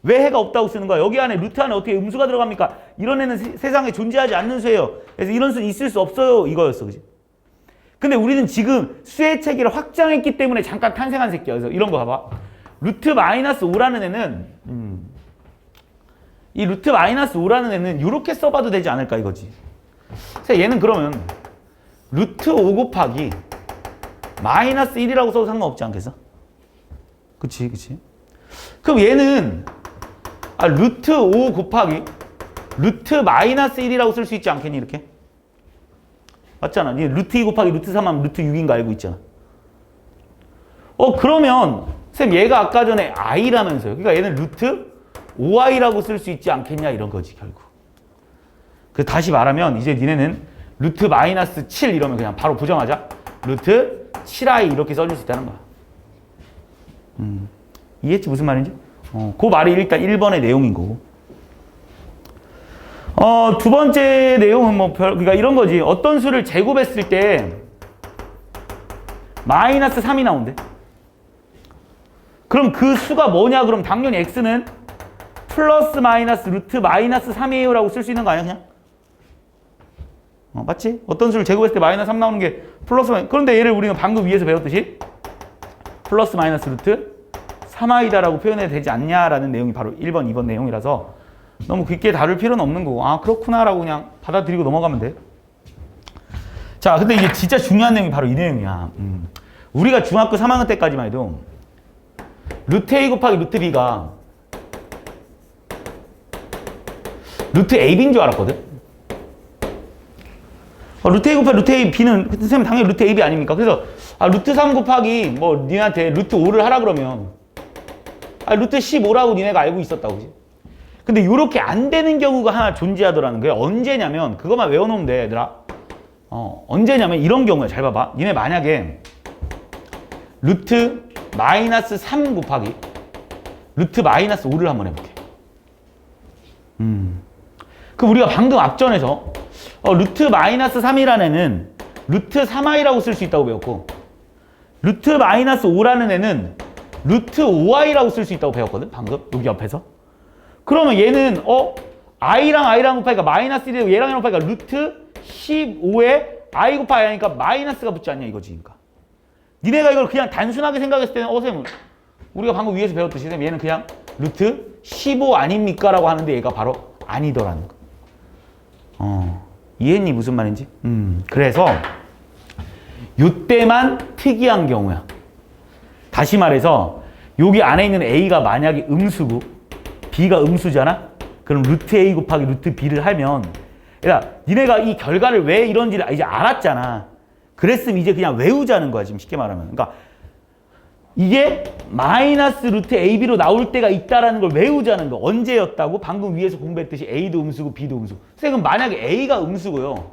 왜 해가 없다고 쓰는 거야? 여기 안에 루트 안에 어떻게 음수가 들어갑니까? 이런 애는 세상에 존재하지 않는 수예요. 그래서 이런 수는 있을 수 없어요 이거였어. 그지? 근데 우리는 지금 수의 체계를 확장했기 때문에 잠깐 탄생한 새끼야. 그래서 이런 거 봐봐. 루트 마이너스 5라는 애는 이 루트 마이너스 5라는 애는 이렇게 써봐도 되지 않을까 이거지. 그래서 얘는 그러면 루트 5 곱하기 마이너스 1이라고 써도 상관없지 않겠어? 그치 그치. 그럼 얘는 루트 5 곱하기 루트 마이너스 1이라고 쓸 수 있지 않겠니 이렇게? 맞잖아. 루트 2 곱하기 루트 3 하면 루트 6인 거 알고 있잖아. 그러면 쌤 얘가 아까 전에 i라면서요. 그러니까 얘는 루트 5i라고 쓸 수 있지 않겠냐 이런 거지 결국. 그 다시 말하면 이제 니네는 루트 마이너스 7 이러면 그냥 바로 보자마자 루트 7i 이렇게 써줄 수 있다는 거야. 이해했지 무슨 말인지? 그 말이 일단 1번의 내용인 거고. 두 번째 내용은 뭐 그러니까 이런 거지. 어떤 수를 제곱했을 때 마이너스 3이 나온대. 그럼 그 수가 뭐냐? 그럼 당연히 x는 플러스 마이너스 루트 마이너스 3이에요 라고 쓸 수 있는 거 아니야 그냥? 맞지? 어떤 수를 제곱했을 때 마이너스 3 나오는 게 플러스 마이너스. 그런데 얘를 우리가 방금 위에서 배웠듯이 플러스 마이너스 루트 3i다라고 표현해도 되지 않냐라는 내용이 바로 1번, 2번 내용이라서 너무 깊게 다룰 필요는 없는 거고 그렇구나라고 그냥 받아들이고 넘어가면 돼. 자, 근데 이게 진짜 중요한 내용이 바로 이 내용이야. 우리가 중학교 3학년 때까지만 해도 루트 a 곱하기 루트 b가 루트 ab인 줄 알았거든. 루트 a 곱하기 루트 a b는 선생님 당연히 루트 ab 아닙니까? 그래서 루트 3 곱하기 뭐 니네한테 루트 5를 하라 그러면 루트 15라고 니네가 알고 있었다고. 그지? 근데 이렇게 안 되는 경우가 하나 존재하더라는 거예요. 언제냐면 그것만 외워놓으면 돼 얘들아. 언제냐면 이런 경우야. 잘 봐봐. 니네 만약에 루트 마이너스 3 곱하기 루트 마이너스 5를 한번 해볼게. 그 우리가 방금 앞전에서 루트 마이너스 3이라는 애는 루트 3i라고 쓸 수 있다고 배웠고 루트 마이너스 5라는 애는 루트 5i라고 쓸 수 있다고 배웠거든 방금 여기 옆에서. 그러면 얘는 i랑 곱하니까 마이너스 1이고 얘랑 곱하니까 루트 15에 i 곱하기 하니까 마이너스가 붙지 않냐 이거지. 그러니까 니네가 이걸 그냥 단순하게 생각했을 때는 쌤 우리가 방금 위에서 배웠듯이 쌤 얘는 그냥 루트 15 아닙니까? 라고 하는데 얘가 바로 아니더라는 거. 이해했니 무슨 말인지? 그래서 이때만 특이한 경우야. 다시 말해서 여기 안에 있는 a가 만약에 음수고 b가 음수잖아? 그럼 루트 a 곱하기 루트 b를 하면 니네가 이 결과를 왜 이런지를 이제 알았잖아. 그랬으면 이제 그냥 외우자는 거야 지금 쉽게 말하면. 그러니까 이게 마이너스 루트 ab로 나올 때가 있다라는 걸 외우자는 거. 언제였다고? 방금 위에서 공부했듯이 a도 음수고 b도 음수. 선생님 만약에 a가 음수고요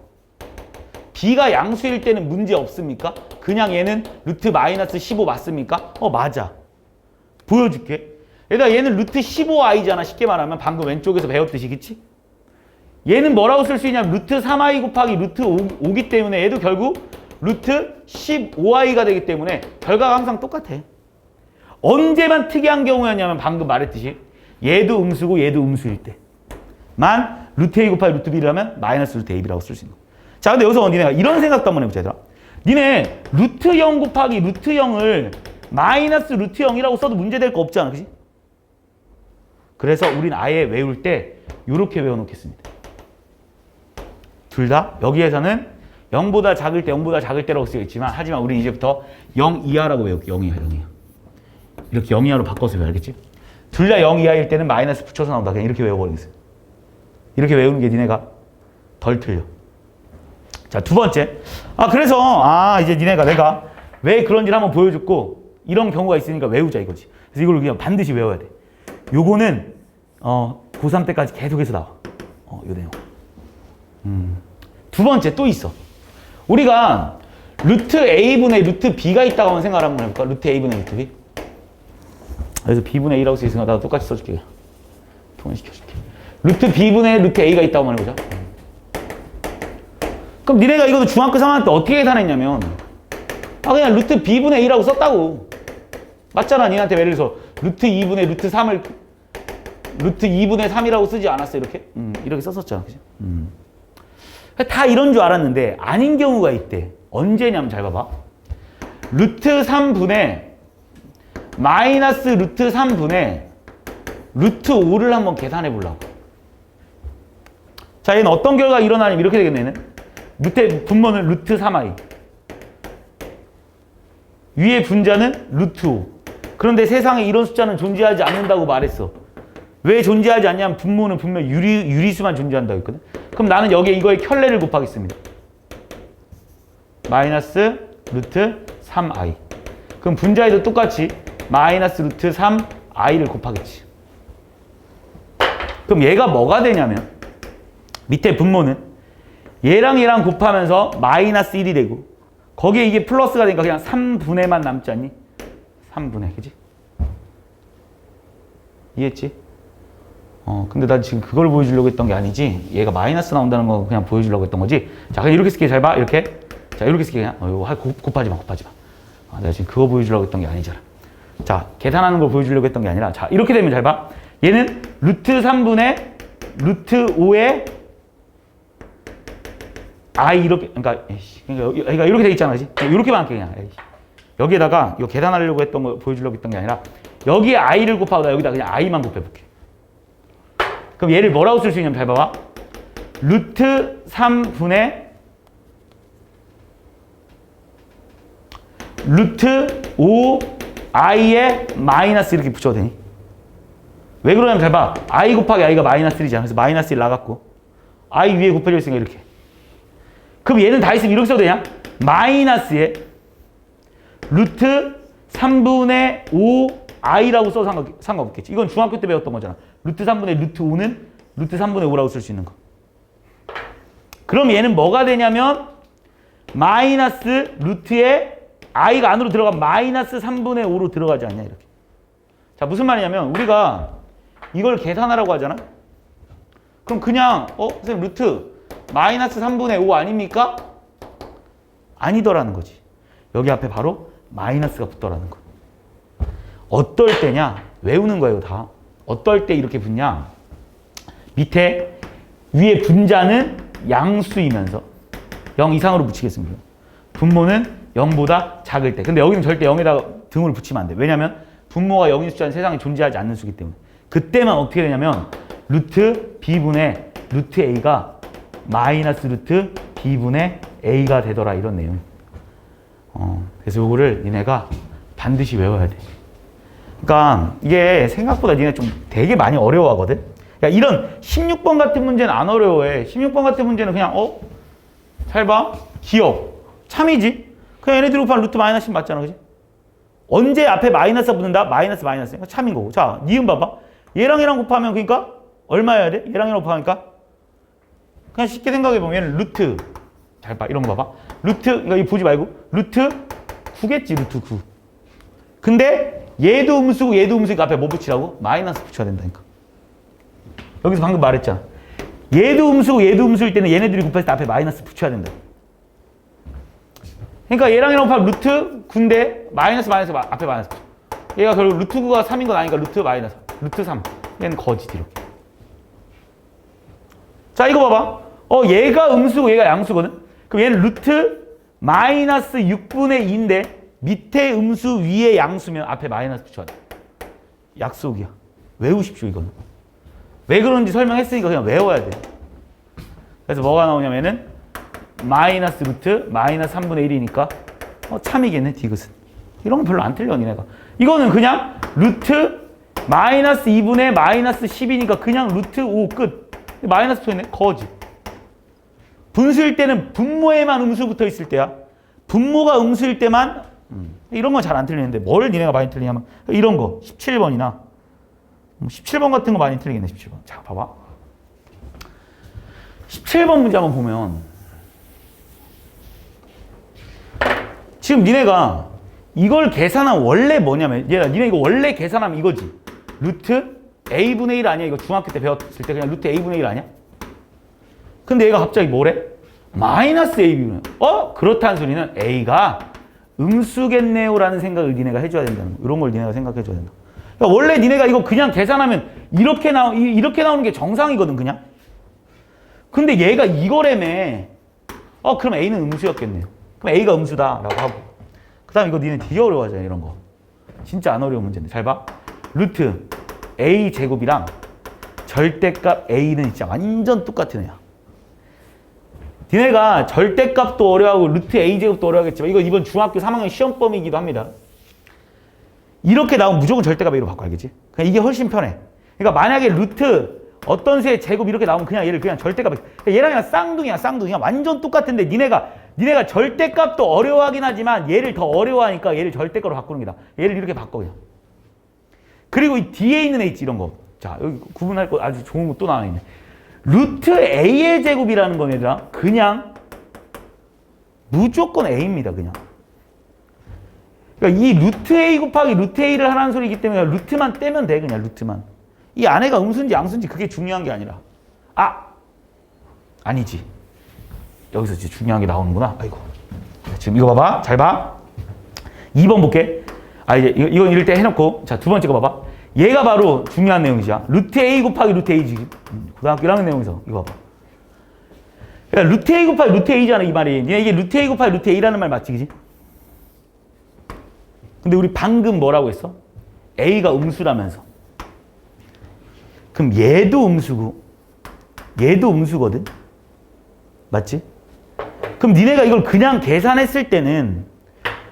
b가 양수일 때는 문제 없습니까? 그냥 얘는 루트 마이너스 15 맞습니까? 맞아. 보여줄게. 얘는 루트 15i잖아. 쉽게 말하면 방금 왼쪽에서 배웠듯이. 그치? 얘는 뭐라고 쓸 수 있냐면 루트 3i 곱하기 루트 5기 때문에 얘도 결국 루트 15i가 되기 때문에 결과가 항상 똑같아. 언제만 특이한 경우였냐면 방금 말했듯이 얘도 음수고 얘도 음수일 때만 루트 a 곱하기 루트 b를 하면 마이너스 루트 ab라고 쓸 수 있는 거. 자, 근데 여기서 니네가 이런 생각도 한번 해보자 얘들아. 니네 루트 0 곱하기 루트 0을 마이너스 루트 0이라고 써도 문제될 거 없잖아. 그치? 그래서 우린 아예 외울 때 이렇게 외워놓겠습니다. 둘 다 여기에서는 0보다 작을 때 0보다 작을 때라고 쓰여있지만 하지만 우리는 이제부터 0 이하라고 외울게. 0 이하, 0 이하. 이렇게 0 이하로 바꿔서 외워. 알겠지? 둘 다 0 이하일 때는 마이너스 붙여서 나온다. 그냥 이렇게 외워버리겠어요. 이렇게 외우는 게 니네가 덜 틀려. 자, 두 번째. 그래서 이제 니네가 내가 왜 그런지를 한번 보여줬고 이런 경우가 있으니까 외우자 이거지. 그래서 이걸 그냥 반드시 외워야 돼. 요거는 고3 때까지 계속해서 나와. 요 내용. 두 번째 또 있어. 우리가 루트 a분의 루트 b가 있다고 한번 생각을 한번 해볼까? 루트 a분의 루트 b. 그래서 b분의 a라고 쓰있으니까 나도 똑같이 써줄게. 통일시켜줄게. 루트 b분의 루트 a가 있다고 한번 해보자. 그럼 니네가 이것도 중학교 3학년 때 어떻게 계산했냐면 그냥 루트 b분의 1하고 썼다고. 맞잖아. 니한테 예를 들어서 루트 2분의 루트 3을 루트 2분의 3이라고 쓰지 않았어 이렇게? 이렇게 썼었잖아. 그치? 다 이런 줄 알았는데 아닌 경우가 있대. 언제냐면 잘 봐봐. 루트 3분의 마이너스 루트 3분의 루트 5를 한번 계산해 보려고. 자, 얘는 어떤 결과가 일어나냐면 이렇게 되겠네. 얘는 밑에 분모는 루트 3i, 위에 분자는 루트 5. 그런데 세상에 이런 숫자는 존재하지 않는다고 말했어. 왜 존재하지 않냐면 분모는 분명 유리수만 존재한다고 했거든. 그럼 나는 여기에 이거의 켤레를 곱하겠습니다. 마이너스 루트 3i. 그럼 분자에도 똑같이 마이너스 루트 3i를 곱하겠지. 그럼 얘가 뭐가 되냐면 밑에 분모는 얘랑 곱하면서 마이너스 1이 되고 거기에 이게 플러스가 되니까 그냥 3분의만 남지 않니? 3분의, 그지? 이해했지? 근데 난 지금 그걸 보여주려고 했던 게 아니지. 얘가 마이너스 나온다는 거 그냥 보여주려고 했던 거지. 자, 그냥 이렇게 쓸게. 잘 봐. 이렇게. 자, 이렇게 쓸게. 그냥. 이거 곱하지 마. 내가 지금 그거 보여주려고 했던 게 아니잖아. 자, 계산하는 걸 보여주려고 했던 게 아니라, 자, 이렇게 되면 잘 봐. 얘는 루트 3분의 루트 5의 i 이렇게, 그러니까 이렇게 돼 있잖아. 그지? 이렇게만 할게, 그냥. 여기에다가 이거 계산하려고 했던 거 보여주려고 했던 게 아니라, 여기에 i를 곱하고 나 여기다 그냥 i만 곱해볼게. 그럼 얘를 뭐라고 쓸 수 있냐면 잘 봐봐. 루트 3분의 루트 5i에 마이너스 이렇게 붙여도 되니? 왜 그러냐면 잘 봐. i 곱하기 i가 마이너스 1이잖아. 그래서 마이너스 1 나갔고 i 위에 곱해져 있으니까 이렇게. 그럼 얘는 다 있으면 이렇게 써도 되냐? 마이너스에 루트 3분의 5i라고 써도 상관없겠지. 이건 중학교 때 배웠던 거잖아. 루트 3분의 루트 5는 루트 3분의 5라고 쓸 수 있는 거. 그럼 얘는 뭐가 되냐면 마이너스 루트에 i가 안으로 들어가면 마이너스 3분의 5로 들어가지 않냐 이렇게. 자, 무슨 말이냐면 우리가 이걸 계산하라고 하잖아. 그럼 그냥 선생님 루트 마이너스 3분의 5 아닙니까? 아니더라는 거지. 여기 앞에 바로 마이너스가 붙더라는 거. 어떨 때냐? 외우는 거예요 다. 어떨 때 이렇게 붙냐? 밑에 위에 분자는 양수이면서 0 이상으로 붙이겠습니다. 분모는 0보다 작을 때. 근데 여기는 절대 0에다가 등으로 붙이면 안 돼. 왜냐면 분모가 0인 숫자는 세상에 존재하지 않는 수기 때문에. 그때만 어떻게 되냐면 루트 b분의 루트 a가 마이너스 루트 b분의 a가 되더라 이런 내용. 그래서 이거를 니네가 반드시 외워야 돼. 그러니까 이게 생각보다 니네 좀 되게 많이 어려워하거든. 그러니까 이런 16번 같은 문제는 안 어려워해. 16번 같은 문제는 그냥 잘 봐. 기억. 참이지. 그냥 얘네들 곱하면 루트 마이너스 10 맞잖아. 그지? 언제 앞에 마이너스가 붙는다? 마이너스. 그러니까 참인 거고. 자, 니은 봐봐. 얘랑 곱하면 그러니까 얼마여야 돼? 얘랑 곱하니까 그냥 쉽게 생각해보면 얘는 루트. 잘 봐. 이런 거 봐봐. 루트, 그러니까 이거 보지 말고 루트 9겠지. 루트 9. 근데 얘도 음수고 얘도 음수니까 앞에 뭐 붙이라고? 마이너스 붙여야 된다니까. 여기서 방금 말했잖아. 얘도 음수고 얘도 음수일 때는 얘네들이 곱했을 때 앞에 마이너스 붙여야 된다. 그러니까 얘랑 곱하면 루트 9인데 마이너스 앞에 마이너스 붙여. 얘가 결국 루트 9가 3인 건 아니니까 루트 마이너스. 루트 3. 얘는 거짓 이렇게. 자, 이거 봐봐. 얘가 음수고 얘가 양수거든. 그럼 얘는 루트 마이너스 6분의 2인데 밑에 음수 위에 양수면 앞에 마이너스 붙여야 돼. 약속이야. 외우십시오 이거는. 왜 그런지 설명했으니까 그냥 외워야 돼. 그래서 뭐가 나오냐면은 마이너스 루트 마이너스 3분의 1이니까 참이겠네 디귿은. 이런 건 별로 안 틀려 니네가. 이거는 그냥 루트 마이너스 2분의 마이너스 10이니까 그냥 루트 5 끝. 마이너스 붙어있네. 거짓. 분수일 때는 분모에만 음수 붙어 있을 때야. 분모가 음수일 때만 이런 건 잘 안 틀리는데 뭘 니네가 많이 틀리냐면 이런 거 17번이나 17번 같은 거 많이 틀리겠네. 17번. 자, 봐봐. 17번 문제 한번 보면 지금 니네가 이걸 계산한 원래 뭐냐면 니네 이거 원래 계산하면 이거지. 루트 a분의 1 아니야? 이거 중학교 때 배웠을 때 그냥 루트 a분의 1 아니야? 근데 얘가 갑자기 뭐래? 마이너스 AB면 그렇다는 소리는 A가 음수겠네요 라는 생각을 니네가 해줘야 된다는 거. 이런 걸 니네가 생각해줘야 된다. 그러니까 원래 니네가 이거 그냥 계산하면 이렇게 나오는 게 정상이거든 그냥. 근데 얘가 이거라며. 그럼 A는 음수였겠네요. 그럼 A가 음수다라고 하고. 그 다음에 이거 니네 되게 어려워하잖아 이런 거. 진짜 안 어려운 문제인데 잘 봐. 루트 A 제곱이랑 절대값 A는 진짜 완전 똑같은 애야. 니네가 절대값도 어려워하고 루트 A 제곱도 어려워하겠지만 이거 이번 중학교 3학년 시험 범위이기도 합니다. 이렇게 나오면 무조건 절대값 A로 바꿔 알겠지? 그냥 이게 훨씬 편해. 그러니까 만약에 루트 어떤 수의 제곱 이렇게 나오면 그냥 얘를 그냥 절대값 얘랑 그냥 쌍둥이야 쌍둥이야 완전 똑같은데 니네가 절대값도 어려워하긴 하지만 얘를 더 어려워하니까 얘를 절대값으로 바꾸는 게다. 얘를 이렇게 바꿔 그냥. 그리고 이 뒤에 있는 H 이런 거. 자 여기 구분할 거 아주 좋은 거 또 나와 있네. 루트 A의 제곱이라는 건 얘들아 그냥 무조건 A입니다 그냥. 그러니까 이 루트 A 곱하기 루트 A를 하라는 소리이기 때문에 루트만 떼면 돼 그냥 루트만. 이 안에가 음수인지 양수인지 그게 중요한 게 아니라 아니지. 여기서 이제 중요한 게 나오는구나. 아이고. 지금 이거 봐봐. 잘 봐. 2번 볼게. 이제 이건 이럴 때 해놓고 자 두 번째 거 봐봐. 얘가 바로 중요한 내용이죠. 루트 A 곱하기 루트 A지. 고등학교 1학년 내용에서 이거 봐봐. 그러니까 루트 A 곱하기 루트 A잖아 이 말이. 이게 루트 A 곱하기 루트 A라는 말 맞지 그지? 근데 우리 방금 뭐라고 했어? A가 음수라면서. 그럼 얘도 음수고 얘도 음수거든? 맞지? 그럼 니네가 이걸 그냥 계산했을 때는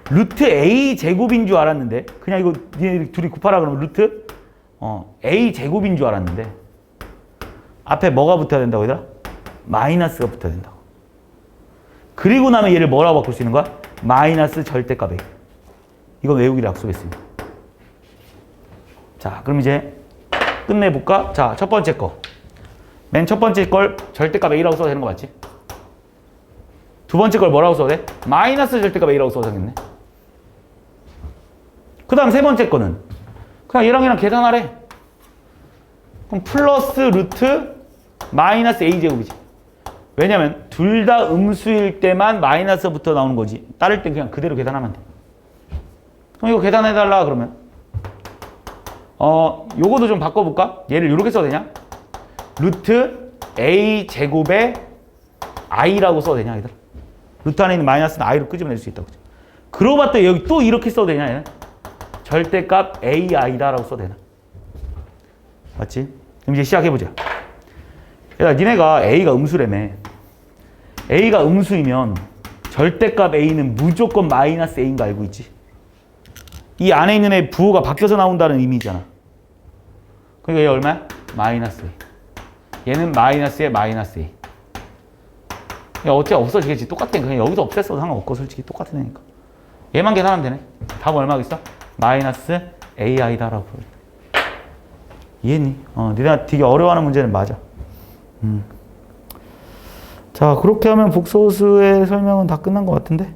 루트 A 제곱인 줄 알았는데 그냥 이거 니네 둘이 곱하라 그러면 루트 A 제곱인 줄 알았는데 앞에 뭐가 붙어야 된다고 얘들아? 마이너스가 붙어야 된다고. 그리고 나면 얘를 뭐라고 바꿀 수 있는 거야? 마이너스 절대값 A. 이건 외우기를 약속했습니다. 자 그럼 이제 끝내볼까? 자 첫 번째 거. 맨 첫 번째 걸 절대값 A라고 써도 되는 거 맞지? 두 번째 걸 뭐라고 써도 돼? 마이너스 절대값 A라고 써도 되겠네. 그 다음 세 번째 거는 그냥 얘랑 계산하래. 그럼 플러스 루트 마이너스 A 제곱이지. 왜냐면 둘 다 음수일 때만 마이너스부터 나오는 거지. 따를 땐 그냥 그대로 계산하면 돼. 그럼 이거 계산해달라 그러면 요거도 좀 바꿔볼까? 얘를 이렇게 써도 되냐? 루트 A 제곱에 I라고 써도 되냐 얘들? 루트 안에 있는 마이너스는 I로 끄집어낼 수 있다고. 그러고 봤더니 여기 또 이렇게 써도 되냐 얘는? 절대값 AI다라고 써도 되나? 맞지? 그럼 이제 시작해보자. 야, 니네가 A가 음수라며. A가 음수이면 절대값 A는 무조건 마이너스 A인 거 알고 있지? 이 안에 있는 애 부호가 바뀌어서 나온다는 의미잖아. 그러니까 얘 얼마야? 마이너스 A. 얘는 마이너스에 마이너스 A. 야, 어째 없어지겠지. 똑같아. 그냥 여기서 없앴어도 상관없고 솔직히 똑같은 애니까. 얘만 계산하면 되네. 답 얼마겠어? 마이너스 AI다라고. 이해했니? 니네가 되게 어려워하는 문제는 맞아. 자, 그렇게 하면 복소수의 설명은 다 끝난 것 같은데?